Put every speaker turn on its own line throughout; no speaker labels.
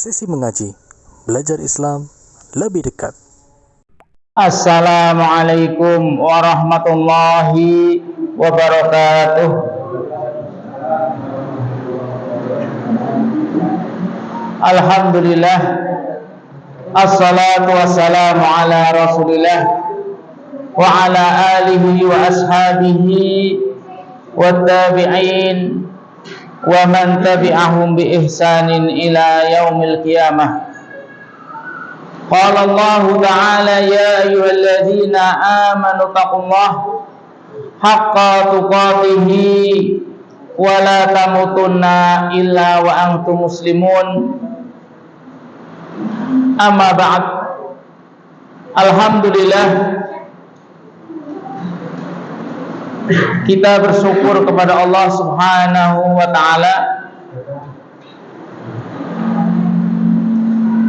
Sesi mengaji, belajar Islam lebih dekat.
Assalamualaikum warahmatullahi wabarakatuh. Alhamdulillah, assalatu wassalamu ala rasulillah wa ala alihi wa ashabihi wa tabi'in wa man tabi'ahum bi ihsanin ila yaumil qiyamah. Qala Allah ta'ala ya ayyuhalladzina amanu taqullaha haqqa tuqatih wa la tamutunna illa wa antum muslimun. Amma ba'd. Alhamdulillah, kita bersyukur kepada Allah Subhanahu wa ta'ala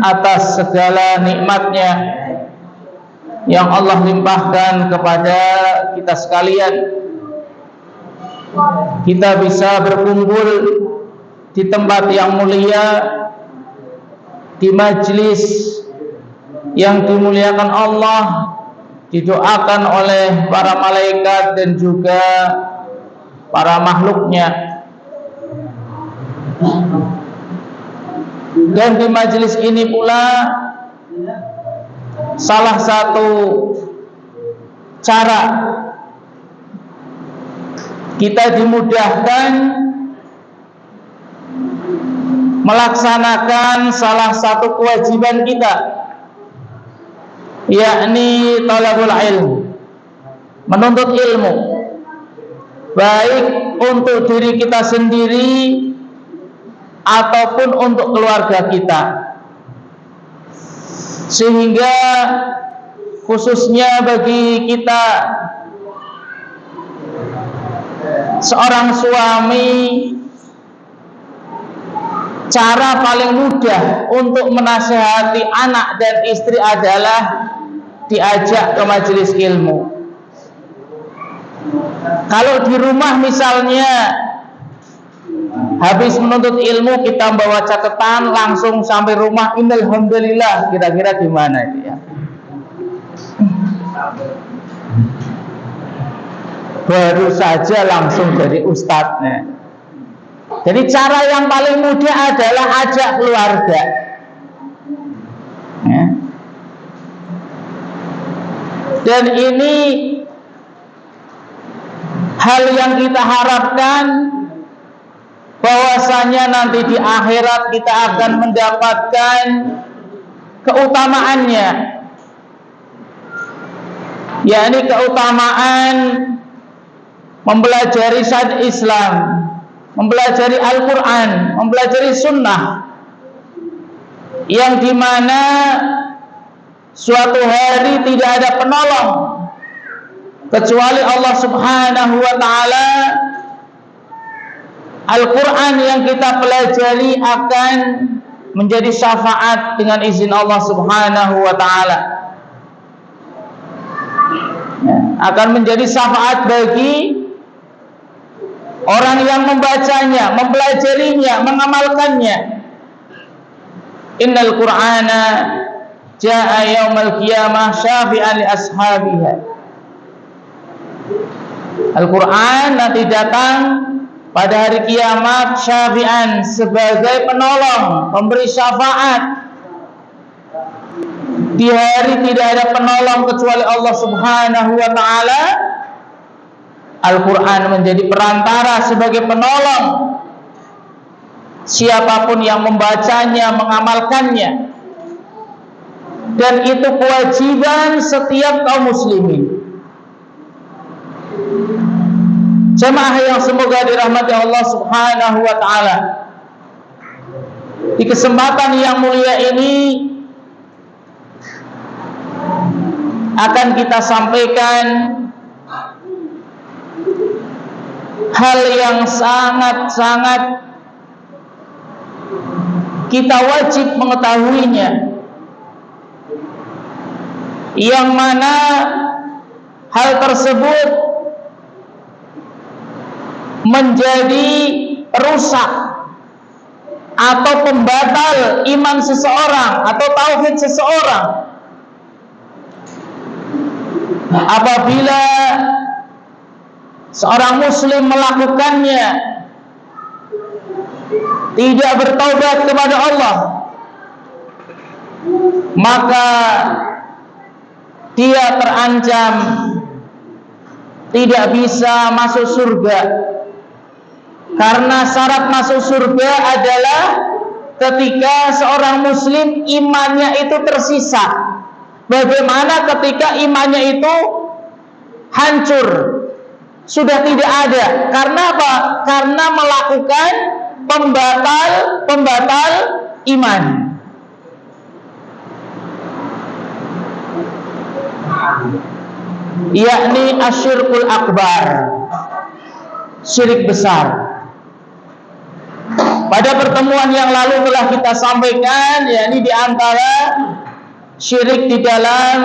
atas segala nikmatnya yang Allah limpahkan kepada kita sekalian. Kita bisa berkumpul di tempat yang mulia, di majlis yang dimuliakan Allah, didoakan oleh para malaikat dan juga para makhluknya. Dan di majelis ini pula salah satu cara kita dimudahkan melaksanakan salah satu kewajiban kita, yakni talabul ilm, menuntut ilmu, baik untuk diri kita sendiri ataupun untuk keluarga kita. Sehingga khususnya bagi kita seorang suami, cara paling mudah untuk menasihati anak dan istri adalah diajak ke majelis ilmu. Kalau di rumah misalnya habis menuntut ilmu, kita bawa catatan langsung sampai rumah, innalhamdulillah, kira-kira gimana itu ya? Baru saja langsung jadi ustadznya. Jadi cara yang paling mudah adalah ajak keluarga ya. Dan ini hal yang kita harapkan, bahwasanya nanti di akhirat kita akan mendapatkan keutamaannya, yakni keutamaan mempelajari syariat Islam, mempelajari Al-Quran, mempelajari Sunnah, yang dimana suatu hari tidak ada penolong kecuali Allah Subhanahu wa ta'ala. Al-Quran yang kita pelajari akan menjadi syafaat dengan izin Allah Subhanahu wa ta'ala, akan menjadi syafaat bagi orang yang membacanya, mempelajarinya, mengamalkannya. Innal Qur'ana jaa yaumal qiyamah syafi'an li ashabiha. Al-Quran nanti datang pada hari kiamat syafi'an, sebagai penolong, pemberi syafaat. Di hari tidak ada penolong kecuali Allah Subhanahu wa ta'ala, Al-Quran menjadi perantara sebagai penolong siapapun yang membacanya, mengamalkannya. Dan itu kewajiban setiap kaum muslimin. Jemaah yang semoga dirahmati Allah Subhanahu wa ta'ala, di kesempatan yang mulia ini akan kita sampaikan hal yang sangat-sangat kita wajib mengetahuinya, yang mana hal tersebut menjadi rusak atau pembatal iman seseorang atau tauhid seseorang. Apabila seorang muslim melakukannya, tidak bertaubat kepada Allah, maka dia terancam tidak bisa masuk surga. Karena syarat masuk surga adalah ketika seorang muslim imannya itu tersisa. Bagaimana ketika imannya itu hancur, sudah tidak ada? Karena apa? Karena melakukan pembatal iman. Yakni asyirkul akbar, syirik besar. Pada pertemuan yang lalu telah kita sampaikan, yakni di antara syirik di dalam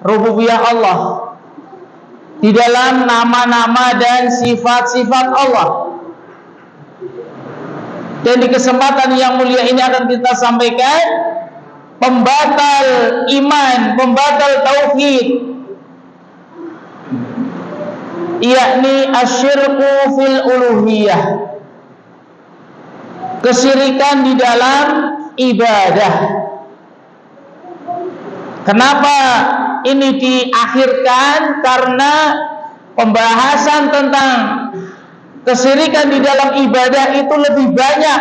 rububiyah Allah, di dalam nama-nama dan sifat-sifat Allah. Dan di kesempatan yang mulia ini akan kita sampaikan pembatal iman, pembatal tauhid, yakni asyirku fil uluhiyah, kesyirikan di dalam ibadah. Kenapa ini diakhirkan? Karena pembahasan tentang kesyirikan di dalam ibadah itu lebih banyak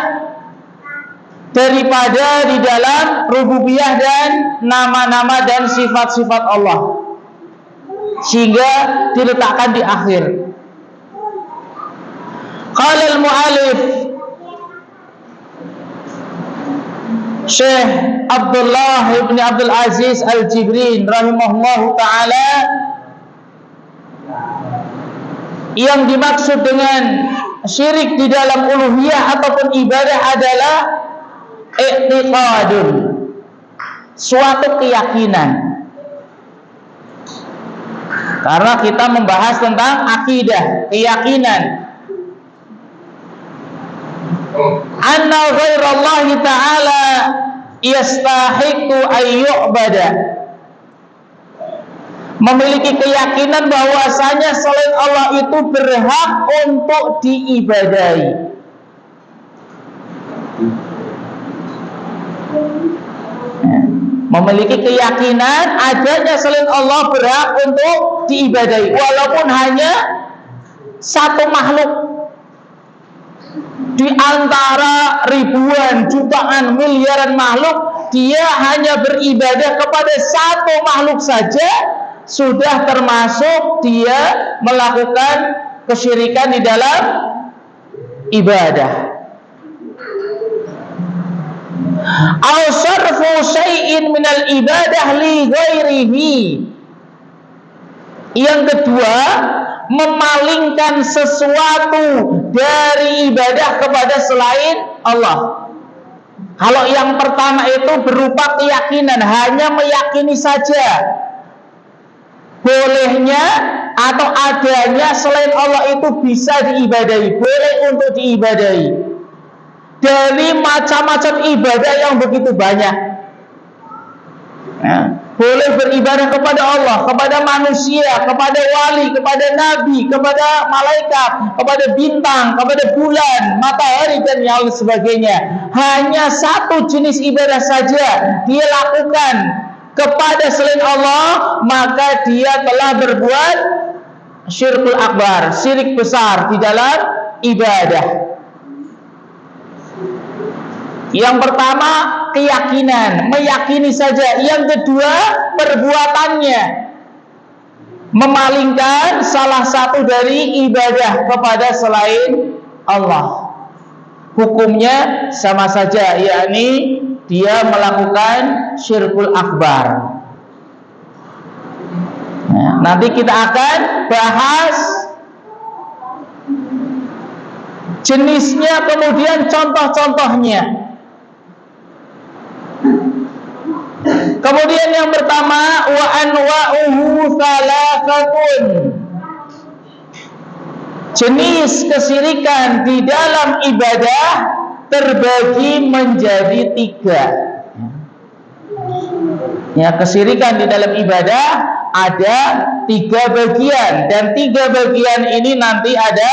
daripada di dalam rububiyah dan nama-nama dan sifat-sifat Allah, sehingga diletakkan di akhir. Qala al-mu'allif Syekh Abdullah ibn Abdul Aziz Al-Jibrin rahimahullahu ta'ala, yang dimaksud dengan syirik di dalam uluhiyah ataupun ibadah adalah i'tiqadun, suatu keyakinan. Karena kita membahas tentang akidah, keyakinan. Anna ghairallahi ta'ala yastahiqu ayyu'bada, memiliki keyakinan bahwasanya selain Allah itu berhak untuk diibadahi. Memiliki keyakinan adanya selain Allah berhak untuk diibadahi, walaupun hanya satu makhluk di antara ribuan, jutaan, miliaran makhluk. Dia hanya beribadah kepada satu makhluk saja, sudah termasuk dia melakukan kesyirikan di dalam ibadah. Aw sarfu syai'in minal ibadah li ghairihi. Yang kedua, memalingkan sesuatu dari ibadah kepada selain Allah. Kalau yang pertama itu berupa keyakinan, hanya meyakini saja bolehnya atau adanya selain Allah itu bisa diibadahi, boleh untuk diibadahi dari macam-macam ibadah yang begitu banyak. Boleh beribadah kepada Allah, kepada manusia, kepada wali, kepada nabi, kepada malaikat, kepada bintang, kepada bulan, matahari, dan yang sebagainya. Hanya satu jenis ibadah saja dia lakukan kepada selain Allah, maka dia telah berbuat syirkul akbar, syirik besar di dalam ibadah. Yang pertama keyakinan, meyakini saja. Yang kedua perbuatannya, memalingkan salah satu dari ibadah kepada selain Allah. Hukumnya sama saja, yakni dia melakukan syirkul akbar. Nanti kita akan bahas jenisnya, kemudian contoh-contohnya. Kemudian yang pertama, wa anwa'uhu thalathatun. Jenis kesyirikan di dalam ibadah terbagi menjadi 3. Ya, kesyirikan di dalam ibadah ada 3 bagian, dan 3 bagian ini nanti ada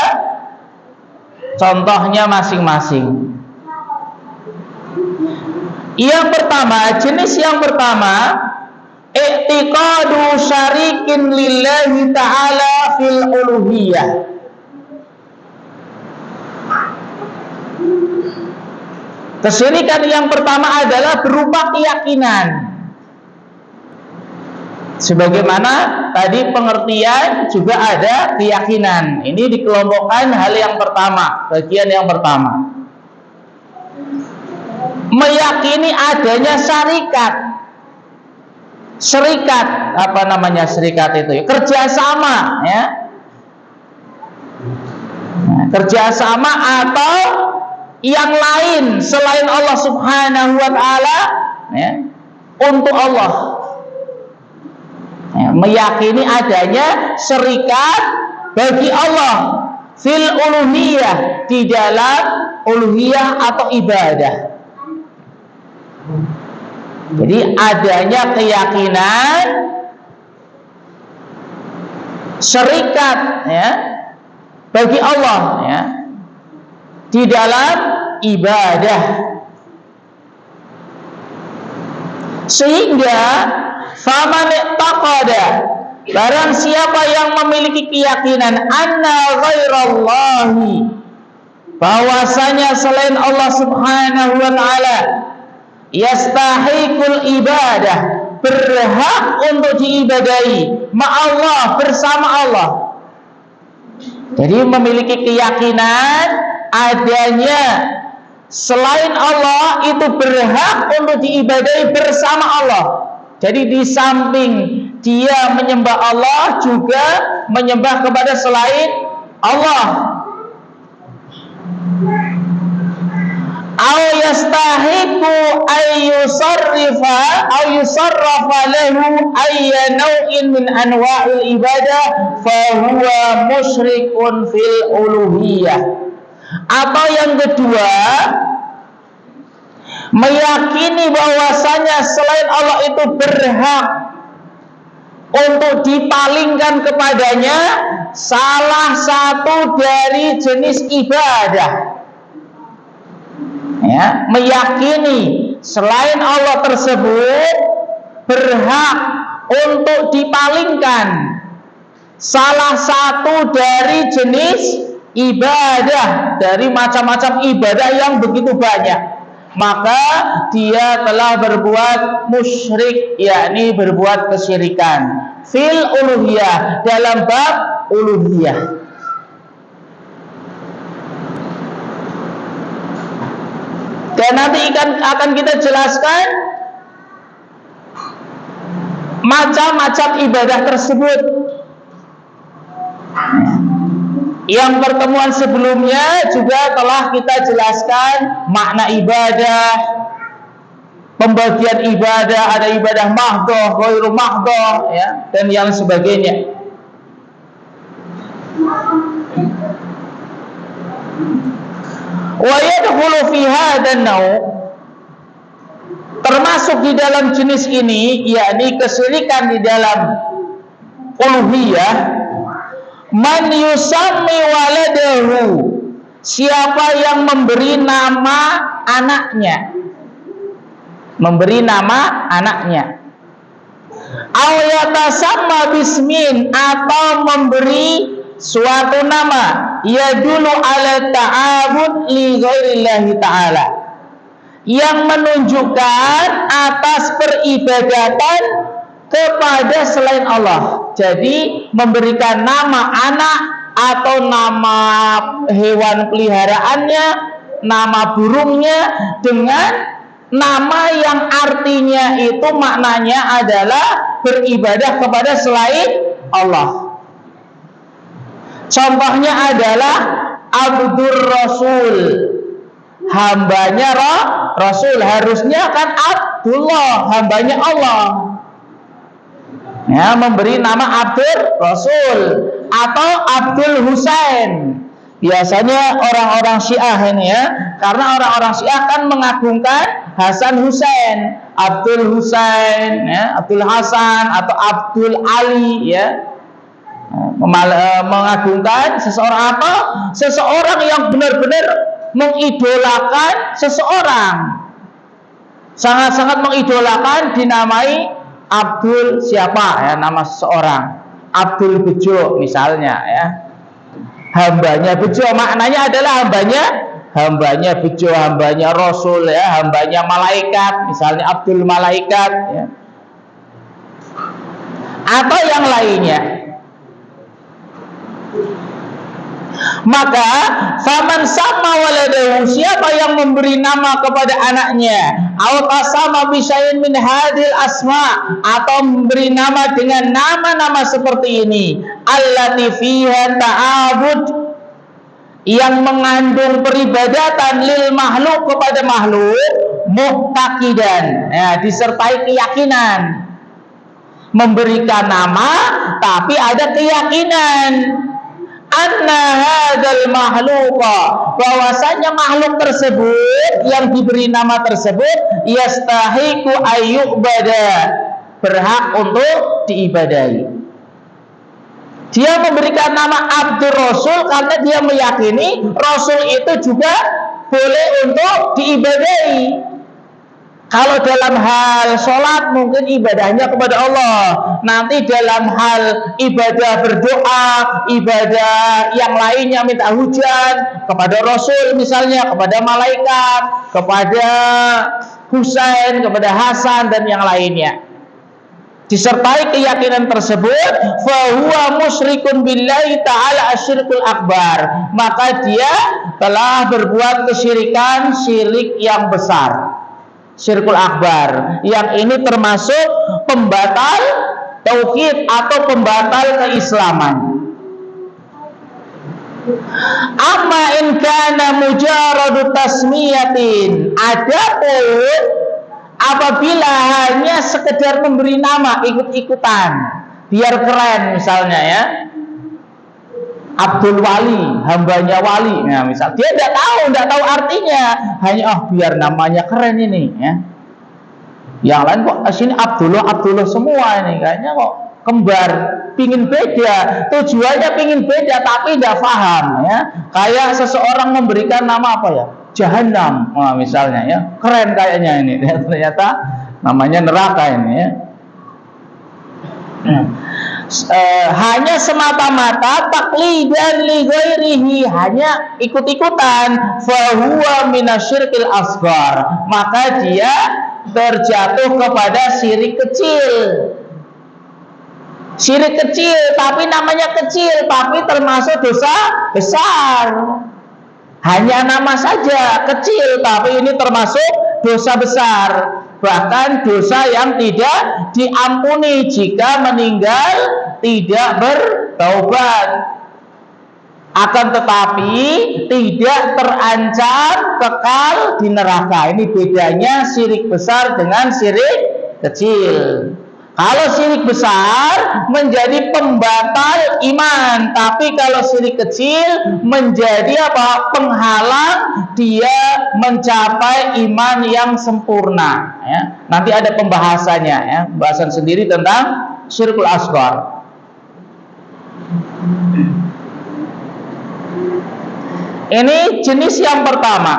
contohnya masing-masing. Yang pertama, jenis yang pertama, i'tiqadu syarikin lillahi ta'ala fil uluhiyah. Kesyirikan yang pertama adalah berupa keyakinan. Sebagaimana tadi pengertian juga ada keyakinan. Ini dikelompokkan hal yang pertama, bagian yang pertama. Meyakini adanya syarikat. Syarikat, apa namanya syarikat itu? Kerjasama, ya. Kerjasama atau yang lain selain Allah Subhanahu wa Ta'ala, ya, untuk Allah. Ya, meyakini adanya syarikat bagi Allah fil uluhiyah, di dalam uluhiyah atau ibadah. Jadi adanya keyakinan syarikat, ya, bagi Allah, ya, di dalam ibadah, sehingga faman taqada, barang siapa yang memiliki keyakinan anna ghairallahi, bahwasanya selain Allah Subhanahu wa Ta'ala, yastahiqul ibadah, berhak untuk diibadahi ma'allah, bersama Allah. Jadi memiliki keyakinan adanya selain Allah itu berhak untuk diibadahi bersama Allah. Jadi di samping dia menyembah Allah, juga menyembah kepada selain Allah. Aw yastahiqu ayyusarrifa aw yusarrafa lahu ayya naw'in min anwa'il ibadah fa huwa musyrikun fil uluhiyah. Atau yang kedua, meyakini bahwasanya selain Allah itu berhak untuk dipalingkan kepadanya salah satu dari jenis ibadah. Ya, meyakini selain Allah tersebut berhak untuk dipalingkan salah satu dari jenis ibadah, dari macam-macam ibadah yang begitu banyak, maka dia telah berbuat musyrik, yakni berbuat kesyirikan fil uluhiyah, dalam bab uluhiyah. Dan nanti akan kita jelaskan macam-macam ibadah tersebut. Yang pertemuan sebelumnya juga telah kita jelaskan makna ibadah, pembagian ibadah, ada ibadah mahdhah, ghairu mahdhah, ya, dan yang sebagainya. Wa yadkhulu fi hadzal naw', termasuk di dalam jenis ini, yakni kesyirikan di dalam uluhiyah, man yusammi waladahu, siapa yang memberi nama anaknya, memberi nama anaknya, aw yatasamma bismin, atau memberi suatu nama yadulu ala ta'abud li ghairillahi ta'ala, yang menunjukkan atas peribadatan kepada selain Allah. Jadi memberikan nama anak atau nama hewan peliharaannya, nama burungnya dengan nama yang artinya itu maknanya adalah beribadah kepada selain Allah. Contohnya adalah Abdur Rasul, hambanya Rasul, harusnya kan Abdullah, hambanya Allah. Ya, memberi nama Abdur Rasul atau Abdul Husain, Biasanya orang-orang Syiah ini ya, karena orang-orang Syiah kan mengagungkan Hasan Husain, Abdul Husain, ya, Abdul Hasan atau Abdul Ali, ya, mengagungkan seseorang apa? Seseorang yang benar-benar mengidolakan seseorang, sangat-sangat mengidolakan, dinamai Abdul siapa ya, nama seseorang, Abdul Bejo misalnya ya. Hambanya Bejo, maknanya adalah hambanya Bejo, hambanya Rasul ya, hambanya malaikat, misalnya Abdul Malaikat ya. Atau yang lainnya. Maka faman sama waladahu, siapa yang memberi nama kepada anaknya, atau sama bisain min hadil asma, atau memberi nama dengan nama-nama seperti ini, allati fiha ta'abud, yang mengandung peribadatan lil makhluk kepada makhluk, muqtaqidan ya, disertai keyakinan, memberikan nama tapi ada keyakinan anna hadzal makhluqa, bahwasanya makhluk tersebut yang diberi nama tersebut yastahiqu ayyubada, berhak untuk diibadahi. Dia memberikan nama Abdur Rasul karena dia meyakini Rasul itu juga boleh untuk diibadahi. Kalau dalam hal sholat mungkin ibadahnya kepada Allah, nanti dalam hal ibadah berdoa, ibadah yang lainnya minta hujan kepada Rasul misalnya, kepada malaikat, kepada Husain, kepada Hasan dan yang lainnya. Disertai keyakinan tersebut, fahuwa musyrikun billahi ta'ala asyirkul akbar, maka dia telah berbuat kesyirikan, syirik yang besar, syirkul akbar. Yang ini termasuk pembatal tauhid atau pembatal keislaman. Amma in kana mujarradu tasmiyatin, adapun apabila hanya sekedar memberi nama ikut-ikutan biar keren misalnya ya, Abdul Wali, hambanya Wali, nah misal dia tidak tahu artinya, hanya biar namanya keren ini ya. Yang lain kok sini Abdullah semua ini, kayaknya kok kembar, pingin beda, tujuannya pingin beda tapi tidak paham ya. Kayak seseorang memberikan nama apa ya, Jahannam, nah, misalnya ya, keren kayaknya ini, ternyata namanya neraka ini ya. Hanya semata-mata taqlidan li ghairihi, hanya ikut-ikutan, fahuwa minasyirkil asghar, maka dia terjatuh kepada syirik kecil. Syirik kecil tapi namanya kecil, tapi termasuk dosa besar. Hanya nama saja kecil tapi ini termasuk dosa besar, bahkan dosa yang tidak diampuni jika meninggal tidak bertaubat, akan tetapi tidak terancam kekal di neraka. Ini bedanya syirik besar dengan syirik kecil. Kalau syirik besar menjadi pembatal iman, tapi kalau syirik kecil menjadi apa? Penghalang dia mencapai iman yang sempurna ya. Nanti ada pembahasannya ya, pembahasan sendiri tentang syirkul asghar. Ini jenis yang pertama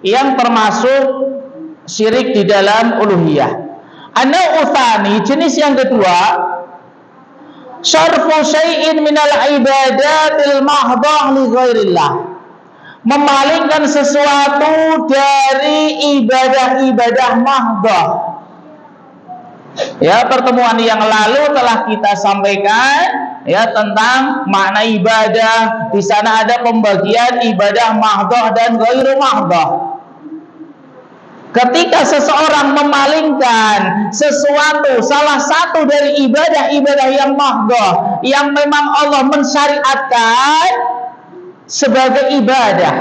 yang termasuk syirik di dalam uluhiyah. An-nau'utsani, jenis yang kedua, syarfu syai'in minal ibadatil mahdhah li ghairillah, memalingkan sesuatu dari ibadah-ibadah mahdhah. Ya, pertemuan yang lalu telah kita sampaikan ya tentang makna ibadah. Di sana ada pembagian ibadah mahdhah dan ghairu mahdhah. Ketika seseorang memalingkan sesuatu, salah satu dari ibadah-ibadah yang mahdhah, yang memang Allah mensyariatkan sebagai ibadah,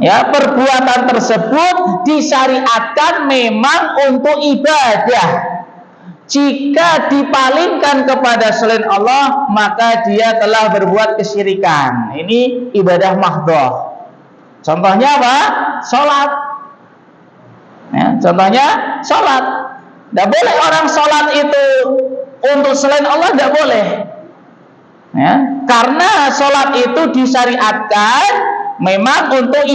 ya, perbuatan tersebut disyariatkan memang untuk ibadah. jika dipalingkan kepada selain Allah, maka dia telah berbuat kesyirikan. Ini ibadah mahdhah. Contohnya apa? Salat. Ya, contohnya salat. Tidak boleh orang salat itu untuk selain Allah, tidak boleh. Ya, karena salat itu disyariatkan memang untuk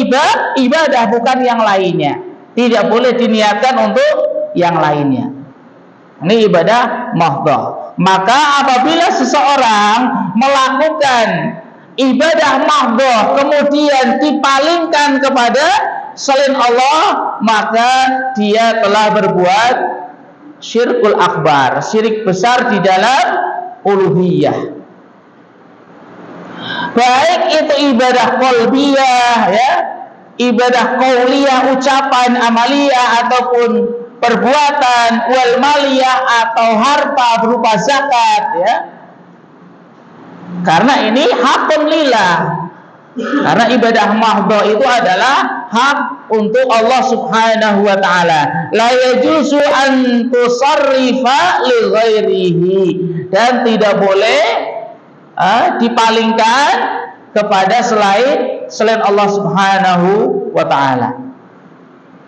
ibadah, bukan yang lainnya. Tidak boleh diniatkan untuk yang lainnya. Ini ibadah mahdhah. Maka apabila seseorang melakukan ibadah mahdhah kemudian dipalingkan kepada selain Allah, maka dia telah berbuat syirkul akbar, syirik besar di dalam uluhiyah. Baik itu ibadah qalbiyah, ya, ibadah qauliyah, ucapan, amaliyah, ataupun perbuatan, wal maliyah, atau harta berupa zakat, ya. Karena ini hakun lillah. Karena ibadah mahdhah itu adalah hak untuk Allah Subhanahu wa taala. La yajuzu an tusarrifa li ghairihi, dan tidak boleh dipalingkan kepada selain Allah Subhanahu wa taala.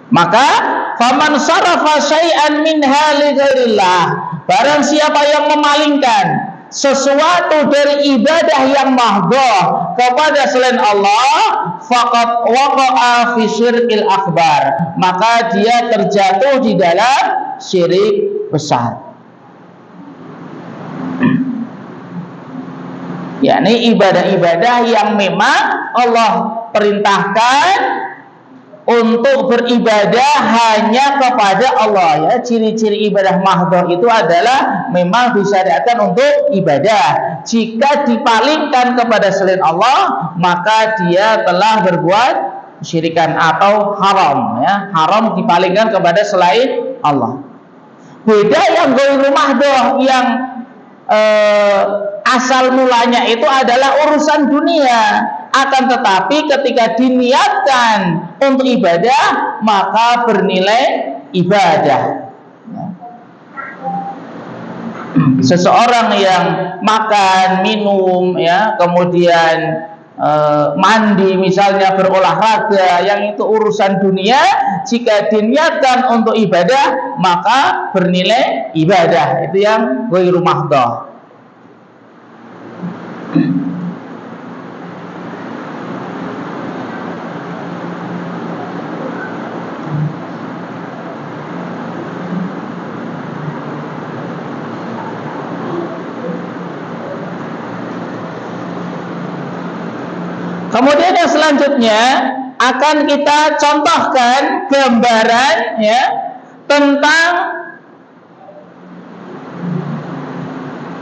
Maka faman sarafa syai'an minha li ghairillah, barang siapa yang memalingkan sesuatu dari ibadah yang mahdhah kepada selain Allah, faqad waqa'a fi syirkil akbar, maka dia terjatuh di dalam syirik besar. yakni ibadah-ibadah yang memang Allah perintahkan untuk beribadah hanya kepada Allah, ya. Ciri-ciri ibadah mahdhah itu adalah memang disyariatkan untuk ibadah. Jika dipalingkan kepada selain Allah, maka dia telah berbuat kesyirikan atau haram, ya. Haram dipalingkan kepada selain Allah. Beda yang ghairu mahdhah, yang asal mulanya itu adalah urusan dunia, akan tetapi ketika diniatkan untuk ibadah maka bernilai ibadah. Seseorang yang makan, minum, ya, kemudian mandi, misalnya berolahraga, yang itu urusan dunia, jika diniatkan untuk ibadah maka bernilai ibadah. Itu yang ghairu mahdhah. Kemudian yang selanjutnya akan kita contohkan gambaran, ya, tentang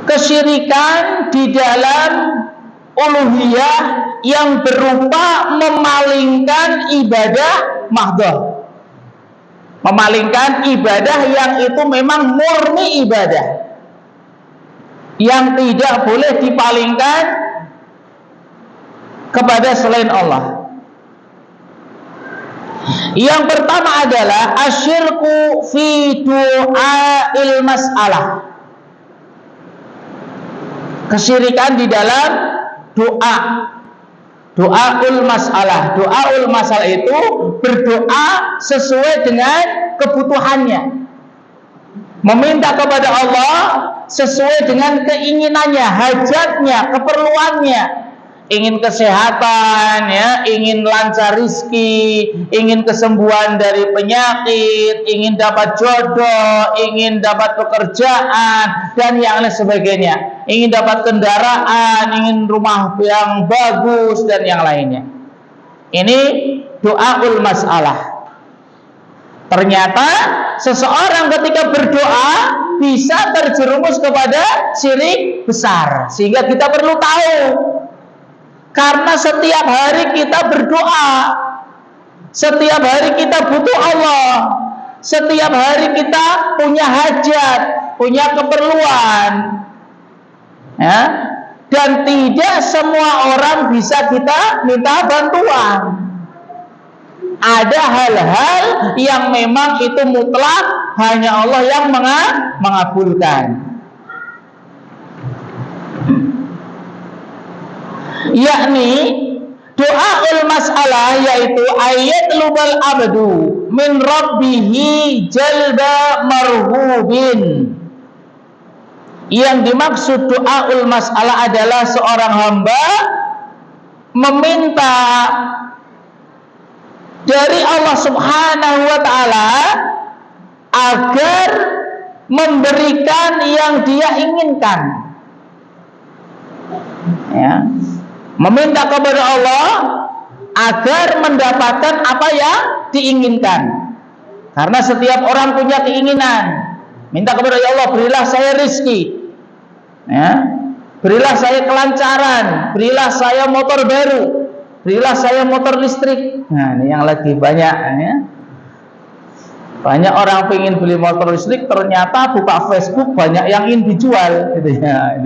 kesyirikan di dalam uluhiyah yang berupa memalingkan ibadah mahdhah. Memalingkan ibadah yang itu memang murni ibadah, yang tidak boleh dipalingkan kepada selain Allah. Yang pertama adalah asyirku fi du'ail mas'alah. Kesyirikan di dalam doa. Doaul masalah. Doaul masalah itu berdoa sesuai dengan kebutuhannya. Meminta kepada Allah sesuai dengan keinginannya, hajatnya, keperluannya. Ingin kesehatan, ya, ingin lancar rizki, ingin kesembuhan dari penyakit, ingin dapat jodoh, ingin dapat pekerjaan, dan yang lain sebagainya. Ingin dapat kendaraan, ingin rumah yang bagus, dan yang lainnya. Ini doaul masalah. Ternyata seseorang ketika berdoa bisa terjerumus kepada syirik besar. Sehingga kita perlu tahu, karena setiap hari kita berdoa, setiap hari kita butuh Allah, setiap hari kita punya hajat, punya keperluan, ya, dan tidak semua orang bisa kita minta bantuan. Ada hal-hal yang memang itu mutlak, hanya Allah yang mengabulkan. Yakni doaul mas'alah, yaitu ayat lubal abdu min rabbihi jalba marhubin. Yang dimaksud doaul mas'alah adalah seorang hamba meminta dari Allah Subhanahu wa ta'ala agar memberikan yang dia inginkan, ya. Meminta kepada Allah agar mendapatkan apa yang diinginkan. Karena setiap orang punya keinginan. Minta kepada Allah, berilah saya rezeki, ya. Berilah saya kelancaran, berilah saya motor baru, berilah saya motor listrik. Nah, ini yang lagi banyak, ya. Banyak orang pengen beli motor listrik, ternyata buka Facebook banyak yang ingin dijual, gitu ya.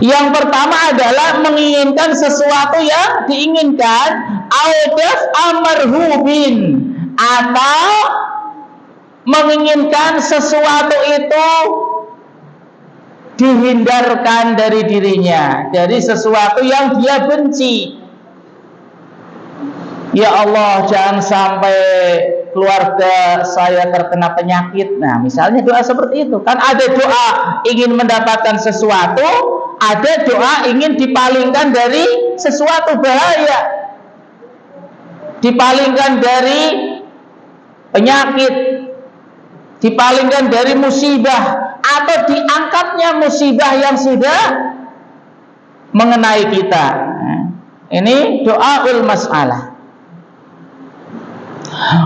Yang pertama adalah menginginkan sesuatu yang diinginkan, audaf amarhubin, atau menginginkan sesuatu itu dihindarkan dari dirinya, dari sesuatu yang dia benci. Ya Allah, jangan sampai keluarga saya terkena penyakit. Nah, misalnya doa seperti itu. Kan ada doa ingin mendapatkan sesuatu, ada doa ingin dipalingkan dari sesuatu bahaya, dipalingkan dari penyakit, dipalingkan dari musibah, atau diangkatnya musibah yang sudah mengenai kita. Ini doaul mas'alah.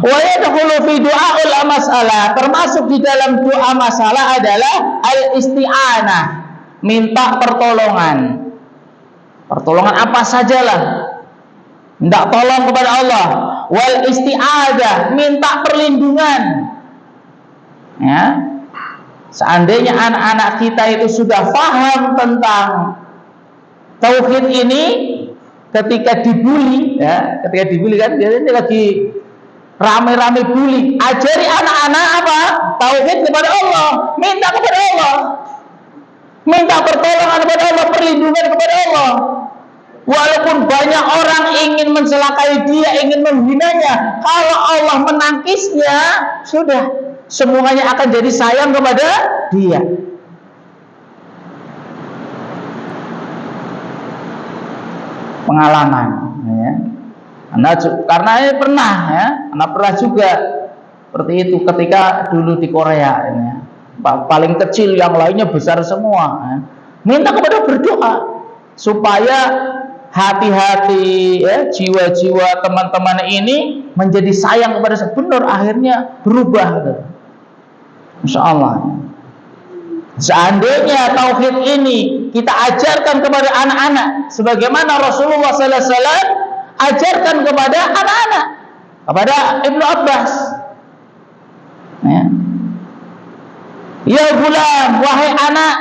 Wa yadkhulu fi doaul mas'alah, termasuk di dalam doa masalah adalah al-isti'anah, minta pertolongan. Pertolongan apa sajalah, minta tolong kepada Allah. Wal isti'adah, minta perlindungan, ya. Seandainya anak-anak kita itu sudah paham tentang tauhid ini, ketika dibully, ya, ketika dibully kan biasanya lagi rame-rame bully, ajari anak-anak apa? Tauhid kepada Allah, minta kepada Allah, minta pertolongan kepada Allah, perlindungan kepada Allah. Walaupun banyak orang ingin mencelakai dia, ingin menghinanya, kalau Allah menangkisnya, sudah, semuanya akan jadi sayang kepada dia. Pengalaman, ya. Karena ini pernah, ya, anak pernah juga seperti itu ketika dulu di Korea, ya. Paling kecil, yang lainnya besar semua, ya. Minta kepada berdoa supaya hati-hati, ya, jiwa-jiwa teman-teman ini menjadi sayang kepada saya. Benar, akhirnya berubah, gitu. Insya Allah. Seandainya tauhid ini kita ajarkan kepada anak-anak, sebagaimana Rasulullah Sallallahu Alaihi Wasallam ajarkan kepada anak-anak, kepada Ibnu Abbas, ya gulam, wahai anak,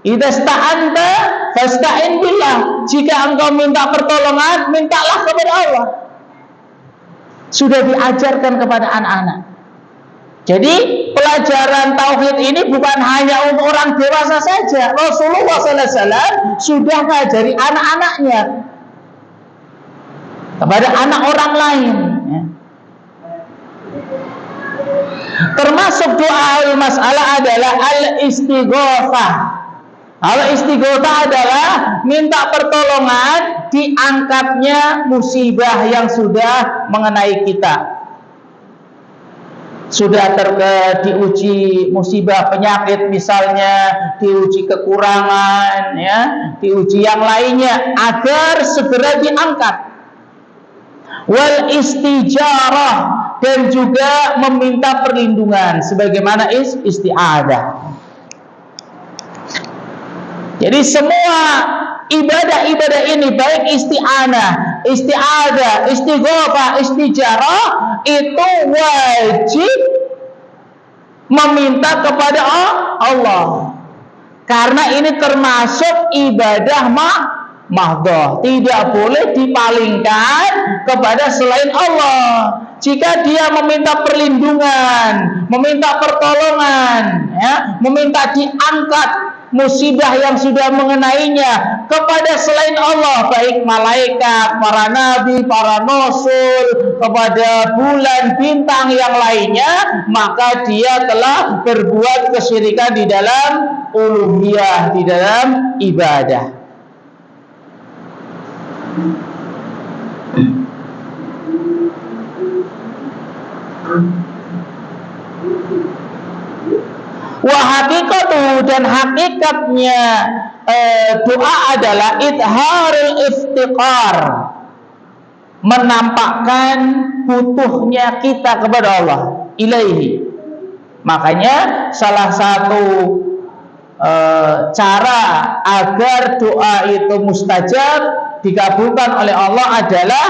idza sta'anta fasta'in billah, jika engkau minta pertolongan, mintalah kepada Allah. Sudah diajarkan kepada anak-anak. Jadi pelajaran tauhid ini bukan hanya untuk orang dewasa saja. Rasulullah Sallallahu Alaihi Wasallam sudah mengajari anak-anaknya kepada anak orang lain, ya. Termasuk doa masalah adalah al-istighotsah. Al-istighotsah adalah minta pertolongan diangkatnya musibah yang sudah mengenai kita. Sudah diuji musibah penyakit misalnya, diuji kekurangan, ya, diuji yang lainnya, agar segera diangkat. Wal istijarah, dan juga meminta perlindungan sebagaimana isti'adah. Jadi semua ibadah-ibadah ini, baik isti'anah, isti'adah, istighotsah, istijarah, itu wajib meminta kepada Allah, karena ini termasuk ibadah mahdhah, tidak boleh dipalingkan kepada selain Allah. Jika dia meminta perlindungan, meminta pertolongan, ya, meminta diangkat musibah yang sudah mengenainya kepada selain Allah, baik malaikat, para nabi, para rasul, kepada bulan, bintang yang lainnya, maka dia telah berbuat kesyirikan di dalam uluhiyah, di dalam ibadah. Wa haqiqatu, dan hakikatnya doa adalah idharul iftiqar, menampakkan butuhnya kita kepada Allah ilaihi. Makanya salah satu cara agar doa itu mustajab, dikabulkan oleh Allah adalah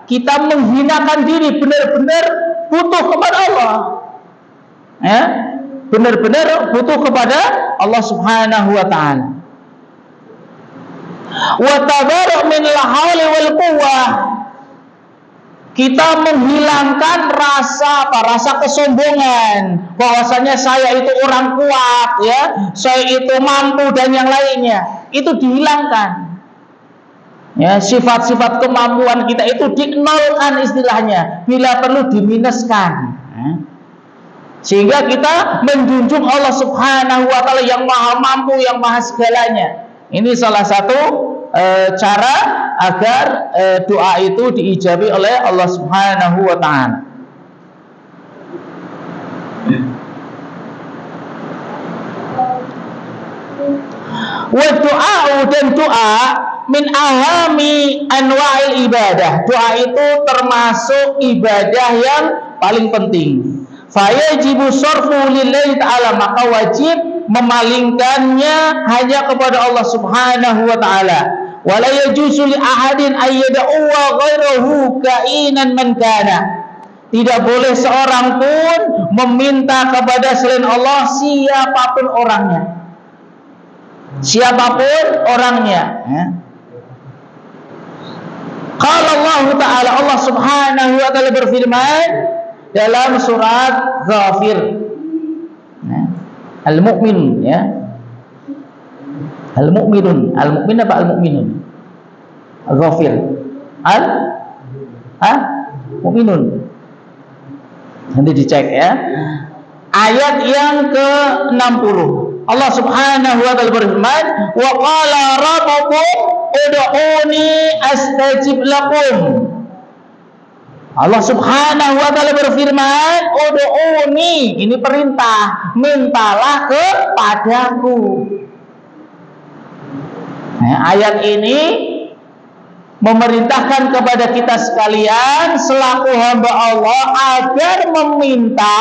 kita menghinakan diri, benar-benar butuh kepada Allah, ya, benar-benar butuh kepada Allah Subhanahu wa ta'ala. Wa tabarru min al-hauli wal quwwah, kita menghilangkan rasa kesombongan, bahwasanya saya itu orang kuat, ya, saya itu mampu dan yang lainnya, itu dihilangkan. Ya, sifat-sifat kemampuan kita itu dinolkan istilahnya, bila perlu diminuskan, ya. Sehingga kita menjunjung Allah Subhanahu wa ta'ala yang maha mampu, yang maha segalanya. Ini salah satu cara agar doa itu diijabi oleh Allah Subhanahu wa ta'ala. Wa doa, dan doa min ahami anwa'il ibadah. Doa itu termasuk ibadah yang paling penting. Fayajibu sarfu lillahi ta'ala, maka wajib memalingkannya hanya kepada Allah Subhanahu wa ta'ala. Wala yajuzu li ahadin ayyada'uwa ghairahu kainan man kana. Tidak boleh seorang pun meminta kepada selain Allah, siapapun orangnya. Siapapun orangnya, ya. Qala Allah Ta'ala, Allah Subhanahu wa ta'ala berfirman dalam surat Ghafir, ya, Al-Mu'min, ya, Al-Mu'minun, Al-Mu'min apa Al-Mu'minun? Ghafir, Mu'minun. Nanti dicek, ya. Ayat yang ke-60, Allah Subhanahu wa ta'ala berfirman, wa qala rabbukum ud'uni astajib lakum. Allah Subhanahu wa ta'ala berfirman, ud'uni, ini perintah, mintalah kepadaku. Nah, ayat ini memerintahkan kepada kita sekalian selaku hamba Allah agar meminta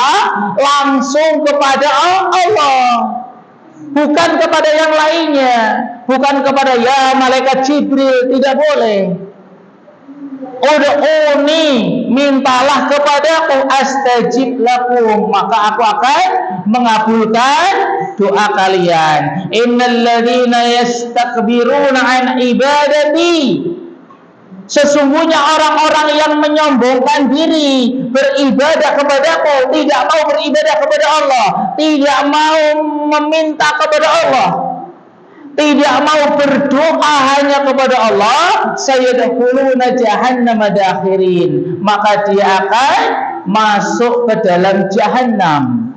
langsung kepada Allah, bukan kepada yang lainnya, bukan kepada ya malaikat Jibril, tidak boleh. Ud'uni, mintalah kepadaku, astajib lakum, maka aku akan mengabulkan doa kalian. Innal ladzina yastakbiruna an ibadati, sesungguhnya orang-orang yang menyombongkan diri beribadah kepadaku, tidak mau beribadah kepada Allah, tidak mau meminta kepada Allah, tidak mau berdoa hanya kepada Allah, sayadkhuluna jahannama dakhirin, maka dia akan masuk ke dalam jahannam.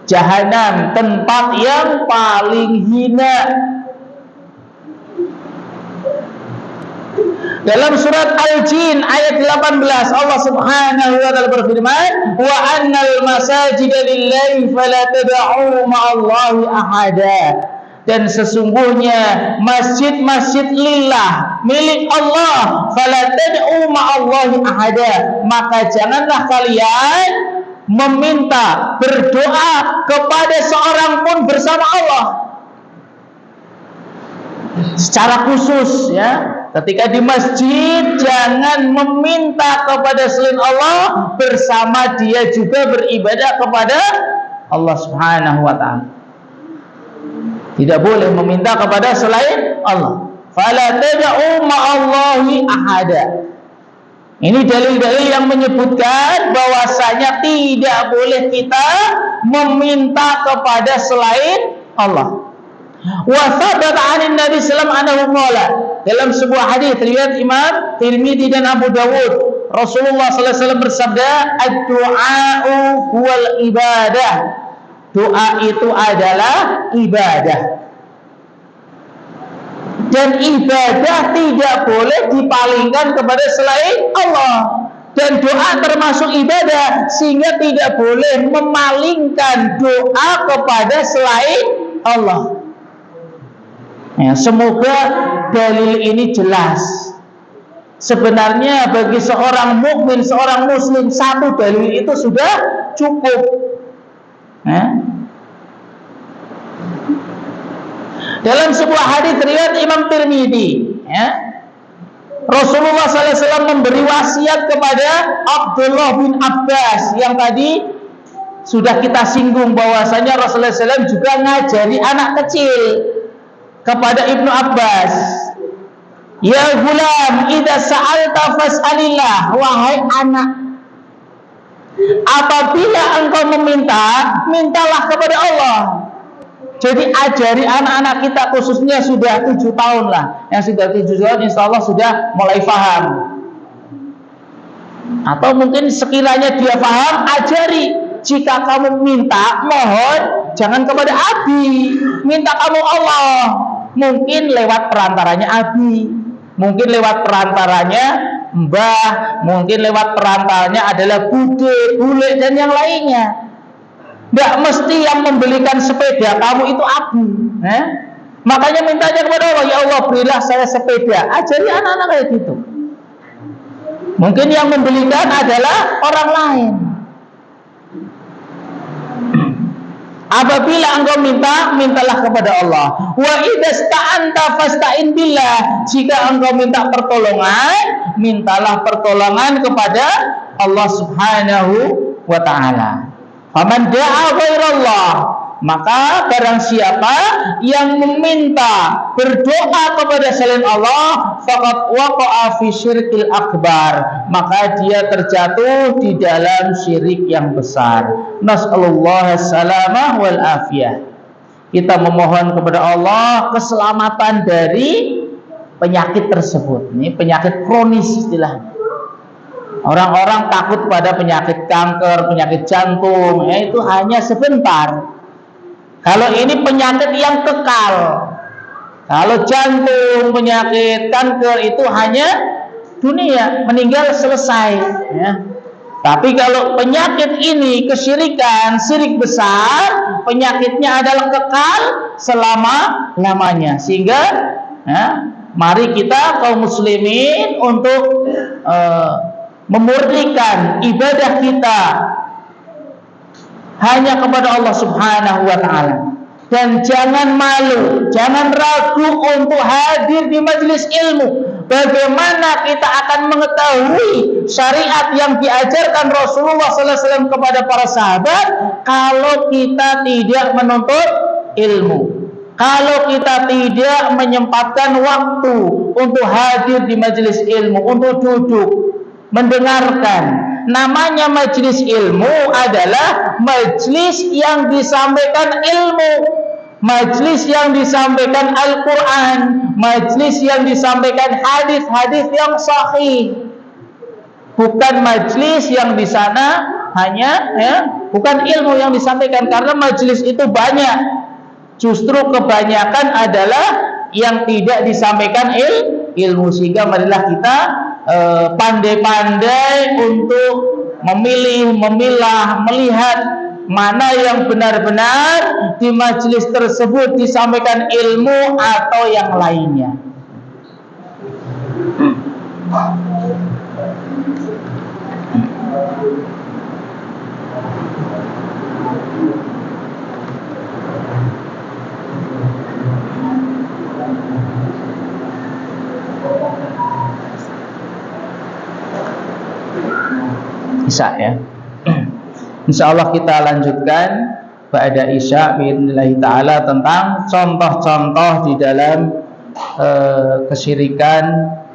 Jahannam, tempat yang paling hina. Dalam surat Al-Jin ayat 18, Allah Subhanahu wa ta'ala berfirman, wa annal masajida lillahi fala tad'u ma'allahi ahada. Dan sesungguhnya masjid-masjid lillah, milik Allah, fala tad'u ma'allahi ahada, maka janganlah kalian meminta, berdoa kepada seorang pun bersama Allah. Secara khusus, ya, ketika di masjid jangan meminta kepada selain Allah bersama dia juga beribadah kepada Allah Subhanahu wa ta'ala. Tidak boleh meminta kepada selain Allah. fala tad'u ma'allahi ahada. Ini dalil-dalil yang menyebutkan bahwasanya tidak boleh kita meminta kepada selain Allah. Wa thabata 'anil Nabi sallallahu alaihi wasallam dalam sebuah hadis riwayat Imam Tirmidzi dan Abu Dawud, Rasulullah sallallahu alaihi wasallam bersabda, "Ad-du'a'u huwal ibadah." Doa itu adalah ibadah. Dan ibadah tidak boleh dipalingkan kepada selain Allah. Dan doa termasuk ibadah, sehingga tidak boleh memalingkan doa kepada selain Allah. Ya, semoga dalil ini jelas. Sebenarnya bagi seorang mukmin, seorang muslim, satu dalil itu sudah cukup. Ya. Dalam sebuah hadis riwayat Imam Tirmidzi, ya, Rasulullah SAW memberi wasiat kepada Abdullah bin Abbas yang tadi sudah kita singgung bahwasanya Rasulullah SAW juga ngajari anak kecil kepada Ibnu Abbas. Ya gulam, idza sa'alta fas'alillah, wahai anak, apabila engkau meminta, mintalah kepada Allah. Jadi ajari anak-anak kita, khususnya sudah 7 tahun lah, yang sudah 7 tahun insya Allah sudah mulai paham. Atau mungkin sekiranya dia paham, ajari. Jika kamu minta, mohon jangan kepada Abi, minta kamu Allah. Mungkin lewat perantaranya Abi, mungkin lewat perantaranya Mbah, mungkin lewat perantaranya adalah bude, bule dan yang lainnya. Tidak mesti yang membelikan sepeda kamu itu Abu. Makanya mintanya kepada Allah, ya Allah berilah saya sepeda. Ajari anak-anak kayak gitu. Mungkin yang membelikan adalah orang lain. Apabila engkau minta, mintalah kepada Allah. Wa idza sta'anta fasta'in billah. Jika engkau minta pertolongan, mintalah pertolongan kepada Allah Subhanahu wa taala. Faman da'a ghairallah, maka barang siapa yang meminta, berdoa kepada selain Allah, faqad waqa'a fi syirkil akbar, maka dia terjatuh di dalam syirik yang besar. Nas'alullah salamah wal afiyah. Kita memohon kepada Allah keselamatan dari penyakit tersebut. Ini penyakit kronis istilahnya. Orang-orang takut pada penyakit kanker, penyakit jantung, ya itu hanya sebentar. Kalau ini penyakit yang kekal. Kalau jantung, penyakit kanker itu hanya dunia, meninggal selesai. Ya. Tapi kalau penyakit ini kesyirikan, syirik besar, penyakitnya adalah kekal selama-lamanya. Sehingga, ya, mari kita kaum muslimin untuk memurnikan ibadah kita hanya kepada Allah Subhanahu wa taala, dan jangan malu, jangan ragu untuk hadir di majelis ilmu. Bagaimana kita akan mengetahui syariat yang diajarkan Rasulullah sallallahu alaihi wasallam kepada para sahabat kalau kita tidak menuntut ilmu, kalau kita tidak menyempatkan waktu untuk hadir di majelis ilmu, untuk duduk mendengarkan. Namanya majelis ilmu adalah majelis yang disampaikan ilmu, majelis yang disampaikan Al-Quran, majelis yang disampaikan hadis-hadis yang sahih. Bukan majelis yang di sana hanya, ya, bukan ilmu yang disampaikan, karena majelis itu banyak. Justru kebanyakan adalah yang tidak disampaikan ilmu. Sehingga marilah kita pandai-pandai untuk memilih, memilah, melihat mana yang benar-benar di majelis tersebut disampaikan ilmu atau yang lainnya. Isya, ya. Insyaallah kita lanjutkan pada Isya biidznillah taala tentang contoh-contoh di dalam kesyirikan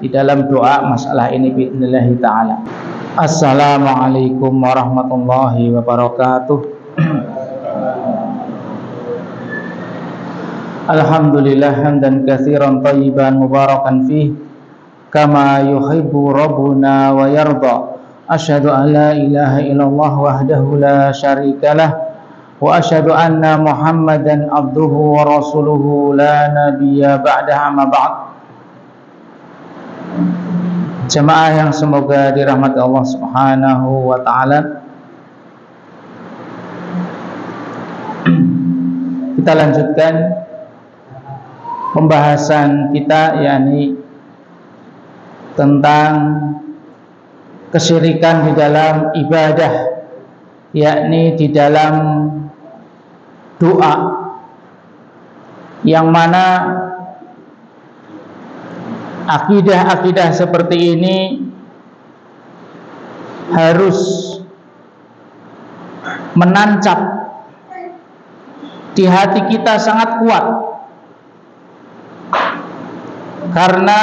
di dalam doa masalah ini biidznillah taala. Assalamualaikum warahmatullahi wabarakatuh. Alhamdulillah hamdan katsiran thayyiban mubarakan fih kama yuhibbu rabbuna wa yarda. Asyhadu an la ilaha illallah wahdahu la syarikalah wa asyhadu anna Muhammadan abduhu wa rasuluhu la nabiyya ba'dahu amma ba'd. Jemaah yang semoga dirahmati Allah Subhanahu wa taala. Kita lanjutkan pembahasan kita, yakni tentang kesyirikan di dalam ibadah, yakni di dalam doa, yang mana akidah-akidah seperti ini harus menancap di hati kita sangat kuat, karena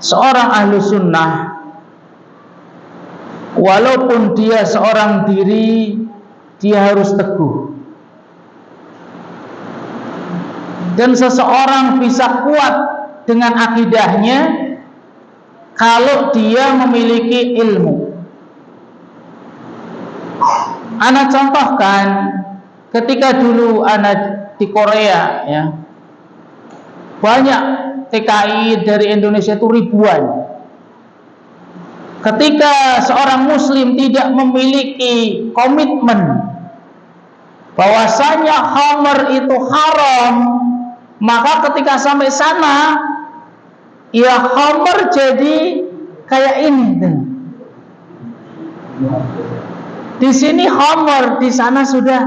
seorang ahlu sunnah, walaupun dia seorang diri, dia harus teguh. Dan seseorang bisa kuat dengan akidahnya kalau dia memiliki ilmu. Ana contohkan, ketika dulu ana di Korea, ya, banyak TKI dari Indonesia itu ribuan. Ketika seorang muslim tidak memiliki komitmen bahwasanya khamr itu haram, maka ketika sampai sana, ya khamr jadi kayak ini. Di sini khamr, di sana sudah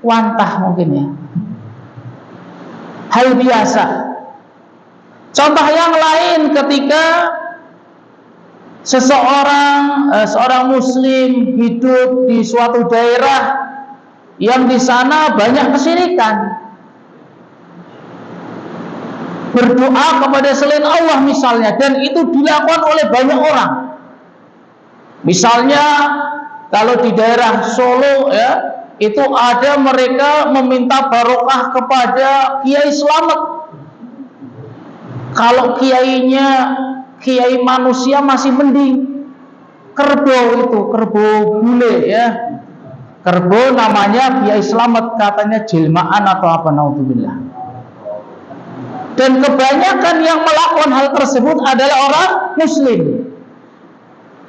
wantah mungkin, ya, hal biasa. Contoh yang lain, ketika seorang muslim hidup di suatu daerah yang di sana banyak kesyirikan, berdoa kepada selain Allah misalnya, dan itu dilakukan oleh banyak orang. Misalnya kalau di daerah Solo, ya, itu ada mereka meminta barokah kepada Kiai Slamet. Kalau kiainya kiai manusia masih mending, kerbau itu, kerbau bule, ya, kerbau namanya Kiai Slamet, katanya jelmaan atau apa, naudzubillah. Dan kebanyakan yang melakukan hal tersebut adalah orang muslim.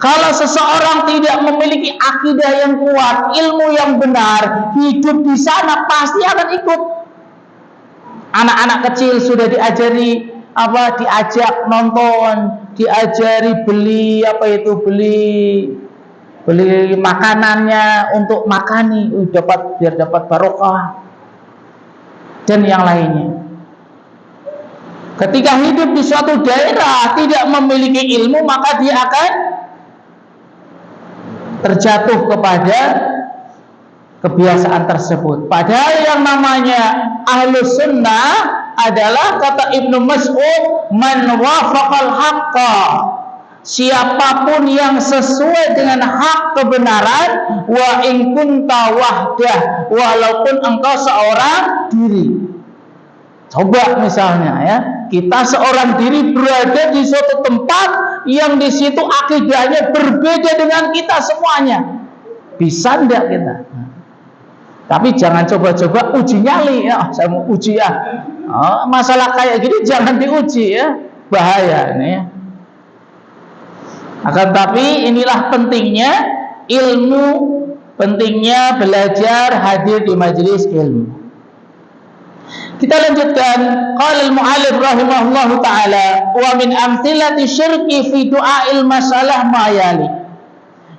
Kalau seseorang tidak memiliki akidah yang kuat, ilmu yang benar, hidup di sana pasti akan ikut. Anak-anak kecil sudah diajari diajak nonton, diajari beli beli makanannya untuk makani, biar dapat barokah dan yang lainnya. Ketika hidup di suatu daerah tidak memiliki ilmu, maka dia akan terjatuh kepada kebiasaan tersebut. Padahal yang namanya ahlus sunnah adalah, kata Ibnu Mas'ud, man wafaqal haqqa, siapapun yang sesuai dengan hak kebenaran, wa in kunta wahdah, walaupun engkau seorang diri. Coba misalnya, ya, kita seorang diri berada di suatu tempat yang di situ akidahnya berbeda dengan kita semuanya, bisa enggak kita? Tapi jangan coba-coba uji nyali, ya, saya mau uji, ya. Masalah kayak gini jangan diuji, ya, bahaya ini, ya. Akan tapi inilah pentingnya ilmu, pentingnya belajar, hadir di majelis ilmu. Kita lanjutkan. Qala al-mu'allif rahimahullahu ta'ala, wa min amthilati syirki fi du'ail masalah ma yali.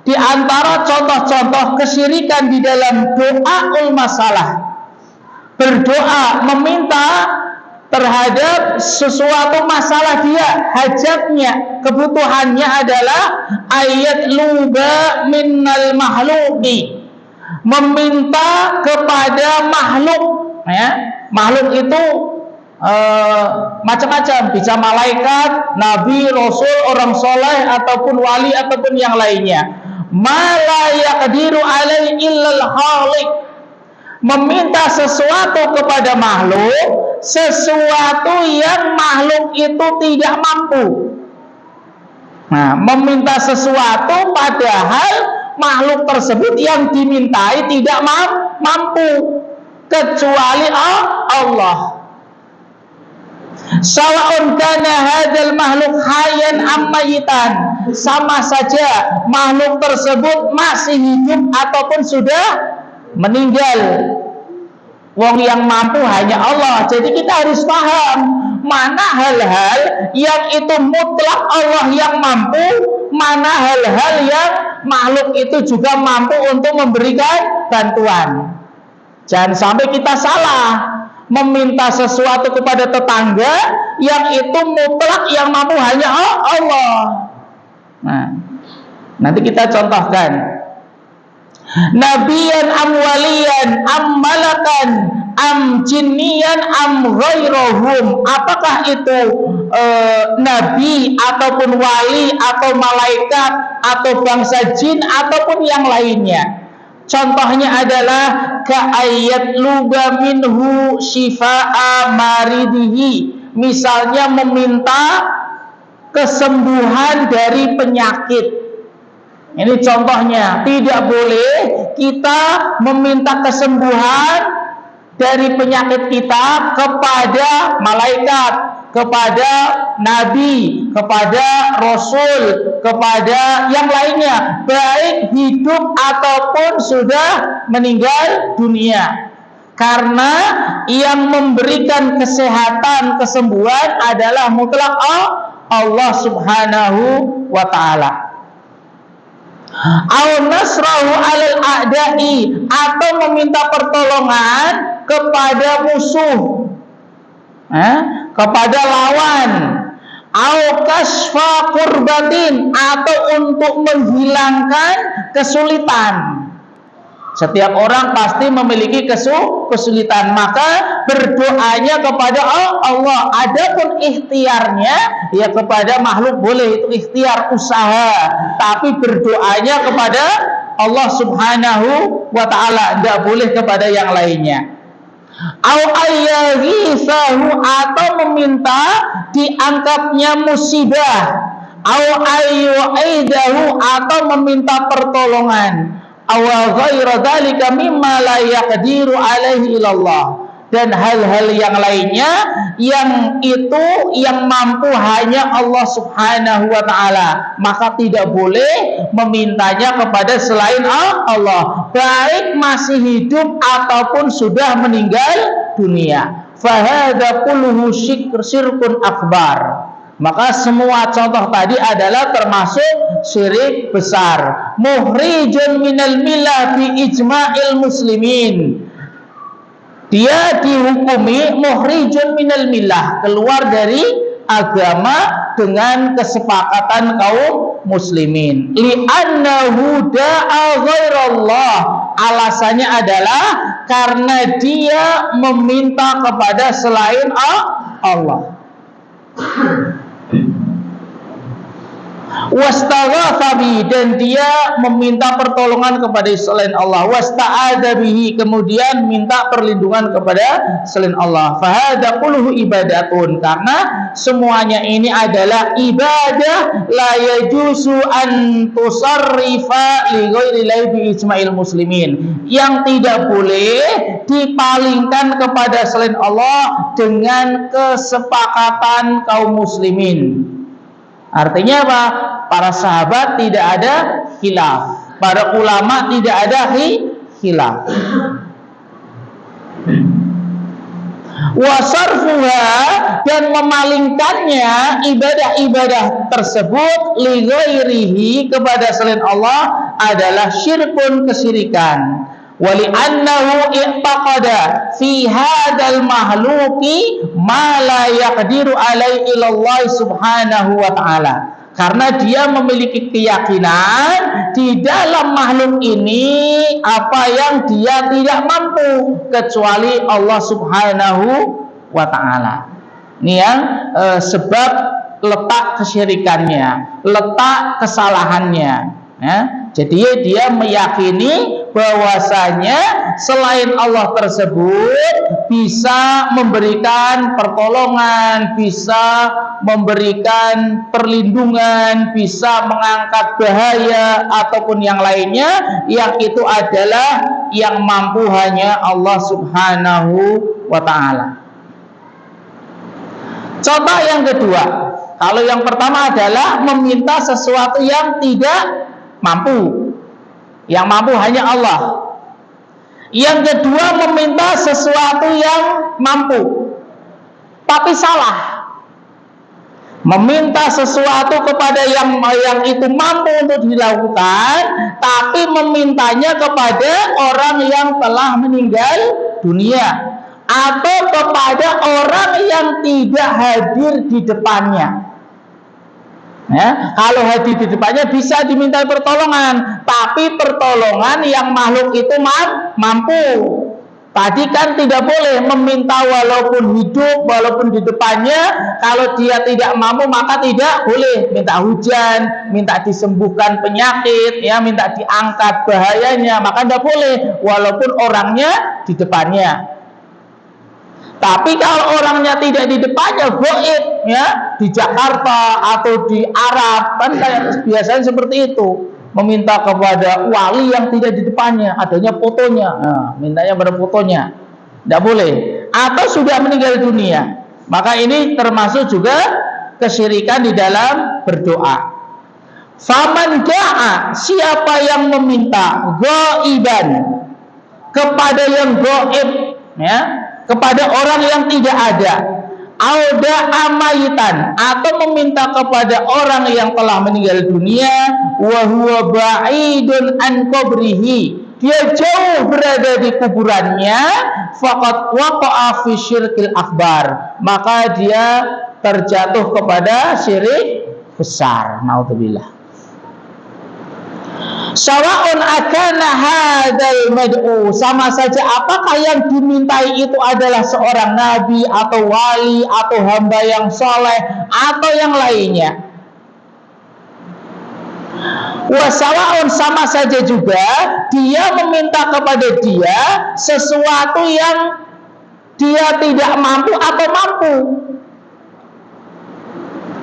Di antara contoh-contoh kesyirikan di dalam doaul masalah, berdoa meminta terhadap sesuatu masalah dia, hajatnya, kebutuhannya adalah ayat luba minnal mahluqi, meminta kepada makhluk, ya. Makhluk itu macam-macam, bisa malaikat, nabi, rasul, orang soleh, ataupun wali, ataupun yang lainnya. Ma la yaqdiru alaihi illal khaliq, meminta sesuatu kepada makhluk, sesuatu yang makhluk itu tidak mampu. Nah, meminta sesuatu padahal makhluk tersebut yang dimintai tidak mampu, kecuali Allah. Sawa'un kana hadzal makhluk hayyan am mayitan, sama saja makhluk tersebut masih hidup ataupun sudah meninggal. Wong yang mampu hanya Allah. Jadi kita harus paham mana hal-hal yang itu mutlak Allah yang mampu, mana hal-hal yang makhluk itu juga mampu untuk memberikan bantuan. Jangan sampai kita salah meminta sesuatu kepada tetangga yang itu mutlak yang mampu hanya Allah. Nah, nanti kita contohkan. Nabiyan am waliyan am malakan am jinniyan am ghairahum, apakah itu nabi ataupun wali atau malaikat atau bangsa jin ataupun yang lainnya. Contohnya adalah ka'ayat luba minhu shifa'a maridihi, misalnya meminta kesembuhan dari penyakit. Ini contohnya, tidak boleh kita meminta kesembuhan dari penyakit kita kepada malaikat, kepada nabi, kepada rasul, kepada yang lainnya, baik hidup ataupun sudah meninggal dunia. Karena yang memberikan kesehatan, kesembuhan adalah mutlak Allah Subhanahu wa ta'ala. Au nasrahu alal a'da'i, atau meminta pertolongan kepada musuh, kepada lawan. Au kasfa kurbatin, atau untuk menghilangkan kesulitan. Setiap orang pasti memiliki kesulitan, maka berdoanya kepada Allah. Adapun ikhtiarnya ya kepada makhluk boleh, itu ikhtiar usaha, tapi berdoanya kepada Allah Subhanahu wa ta'ala, tidak boleh kepada yang lainnya. Au ayyaghisahu, atau meminta diangkatnya musibah. Au ayyu'idahu, atau meminta pertolongan. Aw ghaira dzalika mimma la yaqdiru alaihi illallah, dan hal-hal yang lainnya yang itu yang mampu hanya Allah Subhanahu wa ta'ala, maka tidak boleh memintanya kepada selain Allah, baik masih hidup ataupun sudah meninggal dunia. Fahadha kulluhu syirkun akbar. Maka semua contoh tadi adalah termasuk syirik besar. Muhrijun minal millah bi ijma'il muslimin. Dia dihukumi muhrijun minal millah, keluar dari agama dengan kesepakatan kaum muslimin. Li'annahu da'a ghairallah. Alasannya adalah karena dia meminta kepada selain Allah. Wastaghatha bihi, dan dia meminta pertolongan kepada selain Allah. Wasta'adza bihi, kemudian minta perlindungan kepada selain Allah. Fahadza kulluhu ibadatun, karena semuanya ini adalah ibadah. La yajuzu an tusarrifa li ghairi bi ijma'il muslimin, yang tidak boleh dipalingkan kepada selain Allah dengan kesepakatan kaum muslimin. Artinya apa? Para sahabat tidak ada khilaf, para ulama tidak ada khilaf. Wasarfuha, dan memalingkannya ibadah-ibadah tersebut li ghairihi, kepada selain Allah, adalah syirkun, kesyirikan. Wali annahu i'taqada fi hadzal mahluki ma la yaqdiru alaihi illallah subhanahu wa ta'ala, karena dia memiliki keyakinan di dalam makhluk ini apa yang dia tidak mampu kecuali Allah Subhanahu wa ta'ala. Ini yang sebab letak kesyirikannya, letak kesalahannya. Ya. Jadi dia meyakini bahwasanya selain Allah tersebut bisa memberikan pertolongan, bisa memberikan perlindungan, bisa mengangkat bahaya ataupun yang lainnya, yang itu adalah yang mampu hanya Allah Subhanahu wa ta'ala. Contoh yang kedua, kalau yang pertama adalah meminta sesuatu yang tidak mampu, yang mampu hanya Allah. Yang kedua, meminta sesuatu yang mampu, tapi salah. Meminta sesuatu kepada yang itu mampu untuk dilakukan, tapi memintanya kepada orang yang telah meninggal dunia, atau kepada orang yang tidak hadir di depannya. Ya, kalau hadir di depannya bisa diminta pertolongan, tapi pertolongan yang makhluk itu mampu. Tadi kan tidak boleh meminta walaupun hidup, walaupun di depannya. Kalau dia tidak mampu maka tidak boleh minta hujan, minta disembuhkan penyakit, ya, minta diangkat bahayanya, maka tidak boleh walaupun orangnya di depannya. Tapi kalau orangnya tidak di depannya, goib, ya, di Jakarta atau di Arab, kan kayak biasanya seperti itu, meminta kepada wali yang tidak di depannya, adanya fotonya, nah, mintanya pada fotonya, tidak boleh. Atau sudah meninggal dunia, maka ini termasuk juga kesyirikan di dalam berdoa. Faman da'a, siapa yang meminta ghaiban kepada yang gaib, ya, kepada orang yang tidak ada, auda amaitan, atau meminta kepada orang yang telah meninggal dunia, wa huwa ba'idun an qabrihi, dia jauh berada di kuburannya, faqad waqa'a fi syirkil akbar, maka dia terjatuh kepada syirik besar. Naudzubillah. Sawa'un akana hadzal mad'u, sama saja apakah yang dimintai itu adalah seorang nabi atau wali atau hamba yang soleh atau yang lainnya. Wa sawa'un, sama saja juga dia meminta kepada dia sesuatu yang dia tidak mampu atau mampu.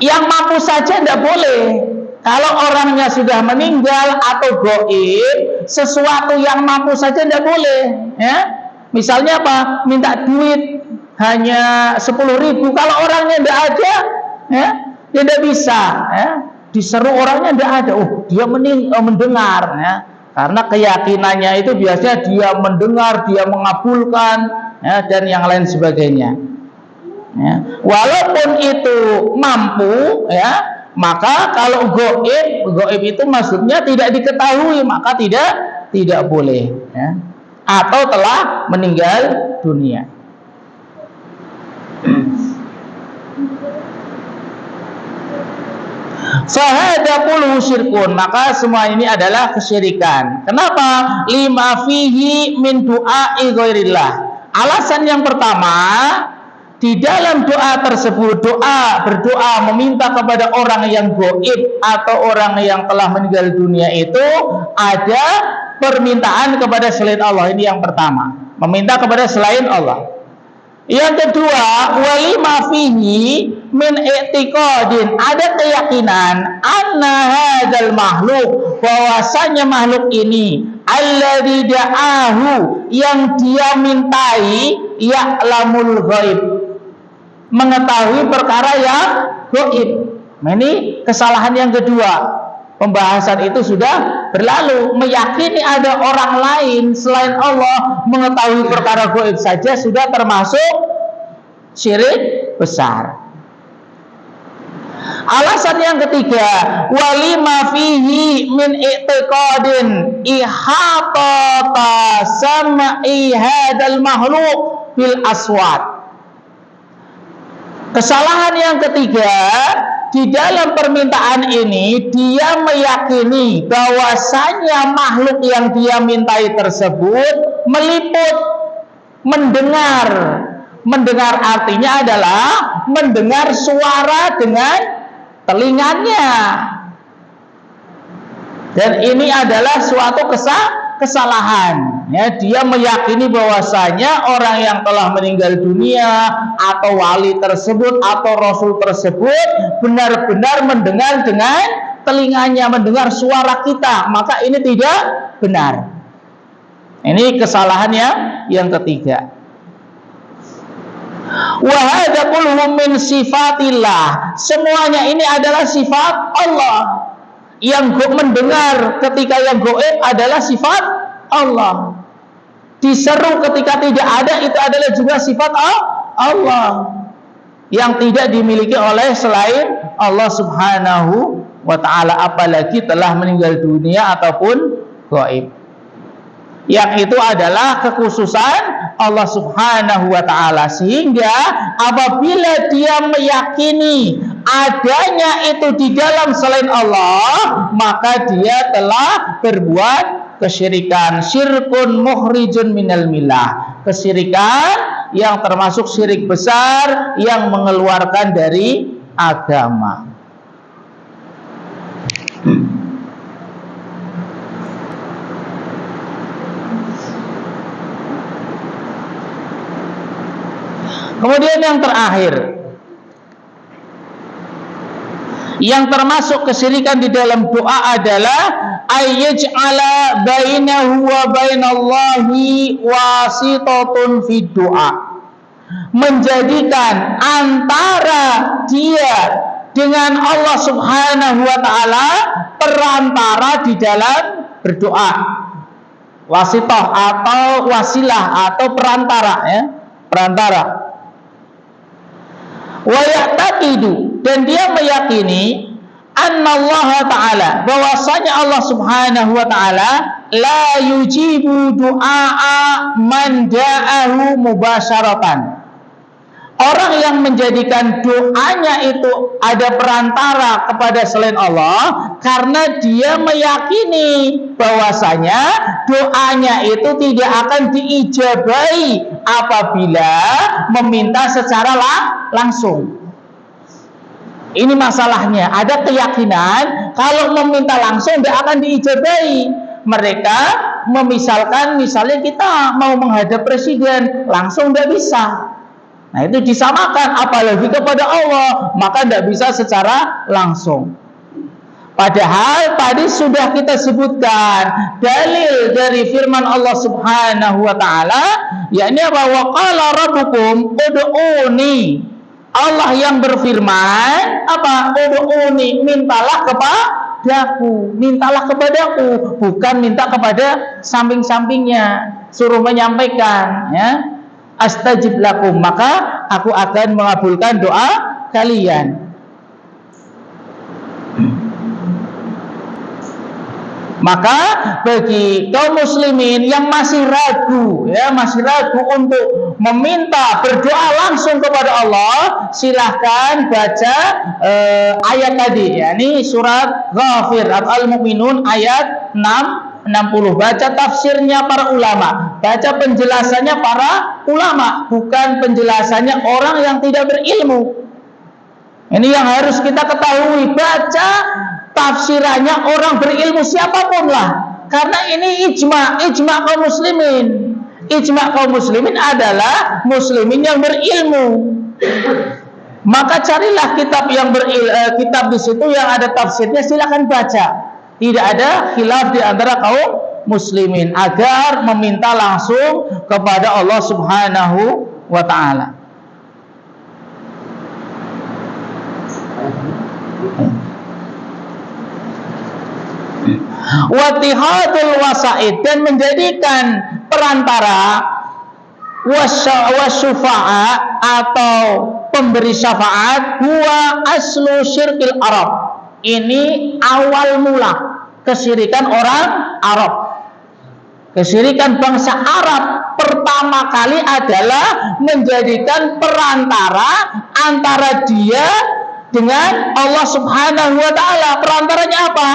Yang mampu saja tidak boleh. Kalau orangnya sudah meninggal atau gaib, sesuatu yang mampu saja tidak boleh, ya. Misalnya apa? Minta duit hanya 10.000, kalau orangnya tidak ada, ya, tidak bisa, ya. Diseru orangnya tidak ada, dia mendengar, ya. Karena keyakinannya itu biasanya dia mendengar, dia mengabulkan, ya, dan yang lain sebagainya. Ya. Walaupun itu mampu, ya, maka kalau gaib itu maksudnya tidak diketahui, maka tidak boleh, ya. Atau telah meninggal dunia. Fahada kullu syirkun, maka semua ini adalah kesyirikan. Kenapa? Lima fihi min du'a'i ghairillah. Alasan yang pertama, di dalam doa tersebut, berdoa meminta kepada orang yang gaib atau orang yang telah meninggal dunia itu ada permintaan kepada selain Allah. Ini yang pertama, meminta kepada selain Allah. Yang kedua, walima fihi min i'tiqadin, ada keyakinan anna hadzal makhluk, bahwasanya makhluk ini alladzi da'ahu, yang dia mintai, ya'lamul ghaib, mengetahui perkara yang gaib. Ini kesalahan yang kedua. Pembahasan itu sudah berlalu. Meyakini ada orang lain selain Allah mengetahui perkara gaib saja sudah termasuk syirik besar. Alasan yang ketiga, walima fihi min i'tiqadin ihatata sam'i hadzal makhluk bil aswat. Kesalahan yang ketiga, di dalam permintaan ini dia meyakini bahwasanya makhluk yang dia mintai tersebut meliput, mendengar Mendengar artinya adalah mendengar suara dengan telinganya. Dan ini adalah suatu kesalahan. Ya, dia meyakini bahwasanya orang yang telah meninggal dunia atau wali tersebut atau rasul tersebut benar-benar mendengar dengan telinganya, mendengar suara kita. Maka ini tidak benar. Ini kesalahannya yang ketiga. Wa hadza kulluhum min sifatillah. Semuanya ini adalah sifat Allah. Yang mendengar ketika yang gaib adalah sifat Allah. Diseru ketika tidak ada itu adalah juga sifat Allah yang tidak dimiliki oleh selain Allah Subhanahu wa ta'ala, apalagi telah meninggal dunia ataupun gaib. Yang itu adalah kekhususan Allah Subhanahu wa ta'ala. Sehingga apabila dia meyakini adanya itu di dalam selain Allah, maka dia telah berbuat kesyirikan. Syirkun mukhrijun minal millah. Kesyirikan yang termasuk syirik besar yang mengeluarkan dari agama. Kemudian yang terakhir, yang termasuk kesyirikan di dalam doa adalah ayyaj'ala bainahu wa bainallahi wasitatun fid doa. Menjadikan antara dia dengan Allah Subhanahu wa ta'ala perantara di dalam berdoa. Wasitah atau wasilah atau perantara, ya, perantara. Wa ya'taqidu, dan dia meyakini annallaha ta'ala, bahwasanya Allah Subhanahu wa ta'ala la yujibu du'a man da'ahu mubasyaratan. Orang yang menjadikan doanya itu ada perantara kepada selain Allah karena dia meyakini bahwasanya doanya itu tidak akan diijabahi apabila meminta secara langsung. Ini masalahnya, ada keyakinan kalau meminta langsung tidak akan diijabahi. Mereka misalnya kita mau menghadap presiden langsung tidak bisa. Nah, itu disamakan, apalagi kepada Allah, maka tidak bisa secara langsung. Padahal tadi sudah kita sebutkan dalil dari firman Allah Subhanahu wa ta'ala, yakni bahwa qala rabbukum ud'uni. Allah yang berfirman apa? Ud'uni, mintalah kepadaku, mintalah kepadaku, bukan minta kepada samping-sampingnya, suruh menyampaikan, ya. Astajib lakum, maka aku akan mengabulkan doa kalian. Maka bagi kaum muslimin yang masih ragu, ya, masih ragu untuk meminta berdoa langsung kepada Allah, silahkan baca ayat tadi, ya, ini surat Ghafir atau Al-Mu'minun ayat 60. Baca tafsirnya para ulama, baca penjelasannya para ulama, bukan penjelasannya orang yang tidak berilmu. Ini yang harus kita ketahui, baca tafsirannya orang berilmu siapapun lah, karena ini ijma kaum muslimin. Ijma kaum muslimin adalah muslimin yang berilmu. Maka carilah kitab yang kitab di situ yang ada tafsirnya, silakan baca. Tidak ada khilaf di antara kaum muslimin agar meminta langsung kepada Allah Subhanahu wa ta'ala. Wattihadul wasaid, dan menjadikan perantara wasyufa'a atau pemberi syafaat huwa aslu syirkil Arab. Ini awal mula kesyirikan orang Arab. Kesyirikan bangsa Arab pertama kali adalah menjadikan perantara antara dia dengan Allah Subhanahu wa ta'ala. Perantaranya apa?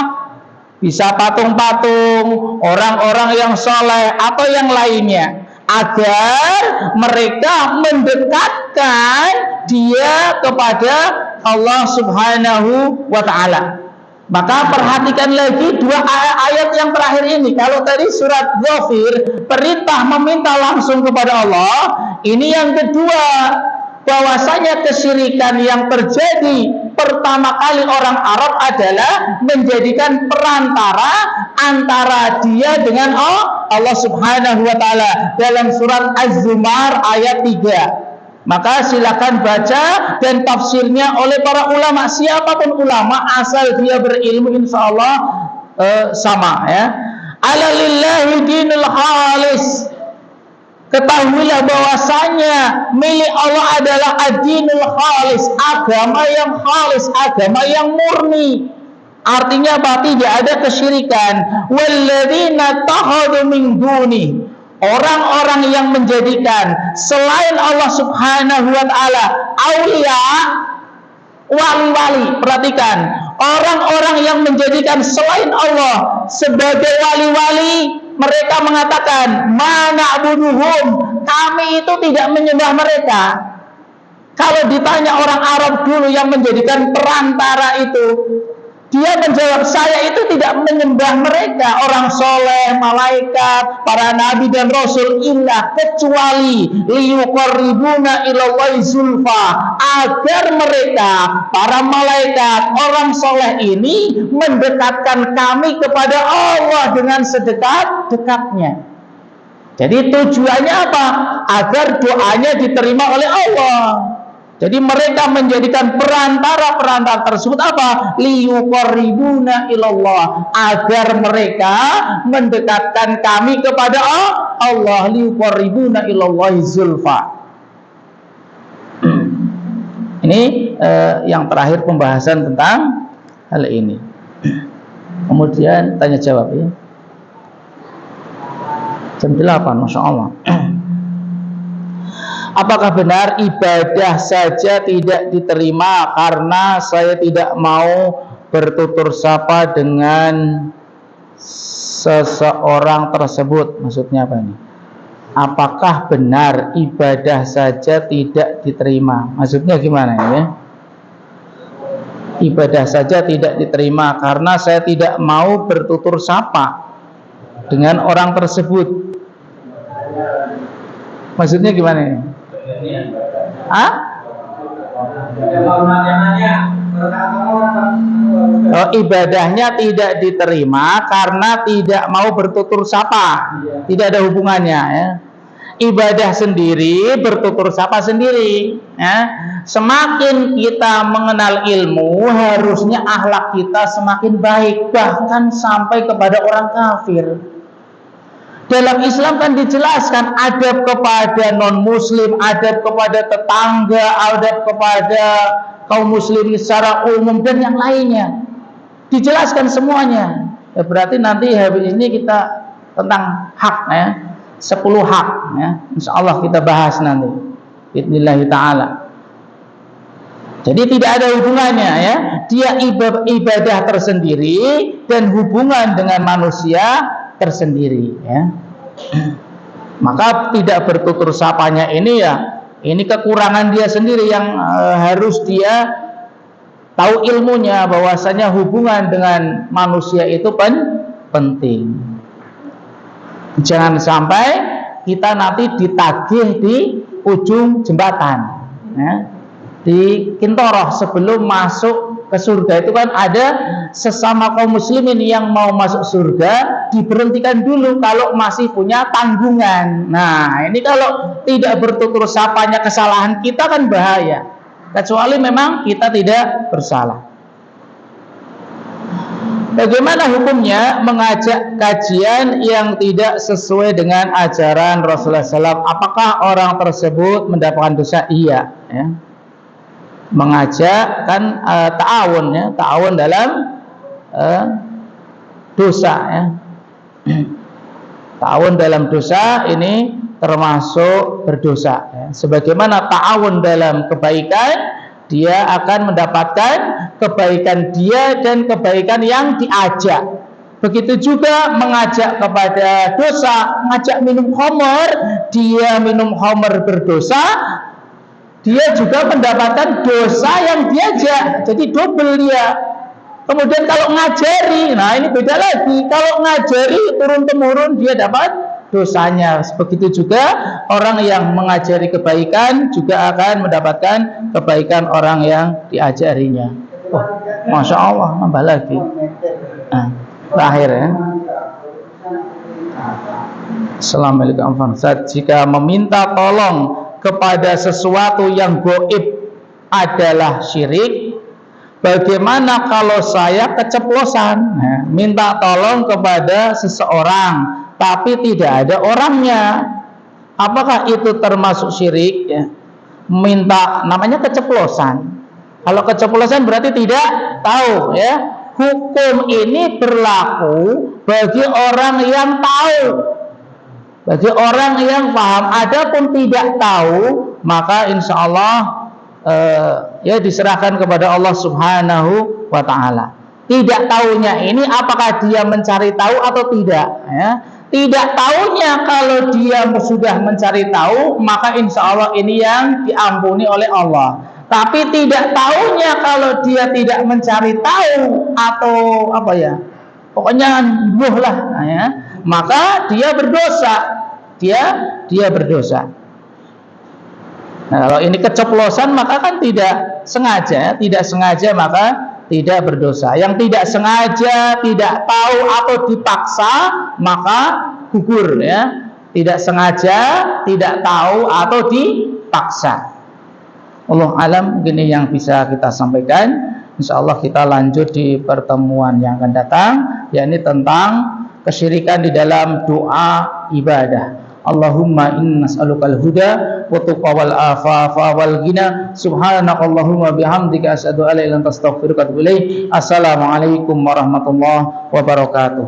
Bisa patung-patung, orang-orang yang soleh atau yang lainnya. agar mereka mendekatkan dia kepada Allah Subhanahu wa ta'ala. Maka perhatikan lagi dua ayat yang terakhir ini. Kalau tadi surat Ghafir perintah meminta langsung kepada Allah, ini yang kedua, bahwasanya kesyirikan yang terjadi pertama kali orang Arab adalah menjadikan perantara antara dia dengan Allah Subhanahu wa ta'ala dalam surat Az-Zumar ayat 3. Maka silakan baca dan tafsirnya oleh para ulama, siapapun ulama asal dia berilmu, insya Allah sama ya. Ala lillahi dinul khalis. Ketahuilah bahwasanya milik Allah adalah ad-dinul khalis, agama yang khalis, agama yang murni. Artinya apa? Tidak ada kesyirikan. Walladzina takhadhu min duni, orang-orang yang menjadikan selain Allah Subhanahu wa ta'ala aulia, wali-wali. Perhatikan, orang-orang yang menjadikan selain Allah sebagai wali-wali, mereka mengatakan mana na'buduhum, kami itu tidak menyembah mereka. Kalau ditanya orang Arab dulu yang menjadikan perantara itu, dia menjawab, saya itu tidak menyembah mereka, orang soleh, malaikat, para nabi dan rasul, illa kecuali liyuqarribuna ilallahi zulfa, agar mereka, para malaikat, orang soleh ini mendekatkan kami kepada Allah dengan sedekat-dekatnya. Jadi tujuannya apa? Agar doanya diterima oleh Allah. Jadi mereka menjadikan perantara tersebut apa? Liyuqarribuna ilallah, agar mereka mendekatkan kami kepada Allah. Liyuqarribuna ilallahi zulfa. Ini yang terakhir pembahasan tentang hal ini. Kemudian tanya jawab ya. Jam 8, Masya Allah. Apakah benar ibadah saja tidak diterima karena saya tidak mau bertutur sapa dengan seseorang tersebut? Maksudnya apa ini? Apakah benar ibadah saja tidak diterima? Maksudnya gimana ya? Ibadah saja tidak diterima karena saya tidak mau bertutur sapa dengan orang tersebut. Maksudnya gimana ya? Ibadahnya tidak diterima karena tidak mau bertutur sapa, tidak ada hubungannya ya. Ibadah sendiri, bertutur sapa sendiri ya. Semakin kita mengenal ilmu, harusnya akhlak kita semakin baik, bahkan sampai kepada orang kafir. Dalam Islam kan dijelaskan adab kepada non-muslim, adab kepada tetangga, adab kepada kaum muslim secara umum dan yang lainnya. Dijelaskan semuanya. Ya, berarti nanti habis ini kita tentang hak ya, 10 hak ya. Insyaallah kita bahas nanti. Bismillah taala. Jadi tidak ada hubungannya ya. Dia ibadah tersendiri dan hubungan dengan manusia tersendiri ya. Maka tidak bertutur sapanya ini ya, ini kekurangan dia sendiri yang harus dia tahu ilmunya, bahwasanya hubungan dengan manusia itu penting. Jangan sampai kita nanti ditagih di ujung jembatan ya. Di Kintoroh sebelum masuk ke surga itu kan ada sesama kaum muslimin yang mau masuk surga, diberhentikan dulu kalau masih punya tanggungan. Nah ini kalau tidak bertutur sapanya kesalahan kita kan bahaya, kecuali memang kita tidak bersalah. Bagaimana hukumnya mengajak kajian yang tidak sesuai dengan ajaran Rasulullah SAW? Apakah orang tersebut mendapatkan dosa? Iya ya. Mengajak kan ta'awun ya, ta'awun dalam dosa ya. Ta'awun dalam dosa ini termasuk berdosa ya. Sebagaimana ta'awun dalam kebaikan, dia akan mendapatkan kebaikan dia dan kebaikan yang diajak. Begitu juga mengajak kepada dosa, ngajak minum khamr, dia minum khamr berdosa, dia juga mendapatkan dosa yang diajak, jadi double dia. Kemudian kalau ngajari, nah ini beda lagi. Kalau ngajari turun-temurun dia dapat dosanya. Begitu juga orang yang mengajari kebaikan juga akan mendapatkan kebaikan orang yang diajarinya. Oh, Masya Allah, nambah lagi. Nah, terakhir ya. Assalamualaikum warahmatullahi wabarakatuh. Jika meminta tolong kepada sesuatu yang gaib adalah syirik, bagaimana kalau saya keceplosan? Nah, minta tolong kepada seseorang tapi tidak ada orangnya, apakah itu termasuk syirik? Ya, minta, namanya keceplosan. Kalau keceplosan berarti tidak tahu ya. Hukum ini berlaku bagi orang yang tahu, bagi orang yang paham. Adapun tidak tahu, maka insya Allah ya diserahkan kepada Allah Subhanahu wa Ta'ala. Tidak tahunya ini apakah dia mencari tahu atau tidak ya. Tidak tahunya, kalau dia sudah mencari tahu, maka insya Allah ini yang diampuni oleh Allah. Tapi tidak tahunya, kalau dia tidak mencari tahu atau apa ya, pokoknya buh lah ya, maka dia berdosa. Dia berdosa. Nah, kalau ini keceplosan maka kan tidak sengaja, maka tidak berdosa. Yang tidak sengaja, tidak tahu atau dipaksa, maka gugur ya. Tidak sengaja, tidak tahu atau dipaksa. Allah alam, begini yang bisa kita sampaikan. Insyaallah kita lanjut di pertemuan yang akan datang, yakni tentang kesyirikan di dalam doa ibadah. Allahumma inna nas'alukal huda wa tuqa wal afafa wal ghina. Subhanakallahumma bihamdika asyhadu an la ilaha illa anta astaghfiruka wa atubu ilaik. Assalamualaikum warahmatullahi wabarakatuh.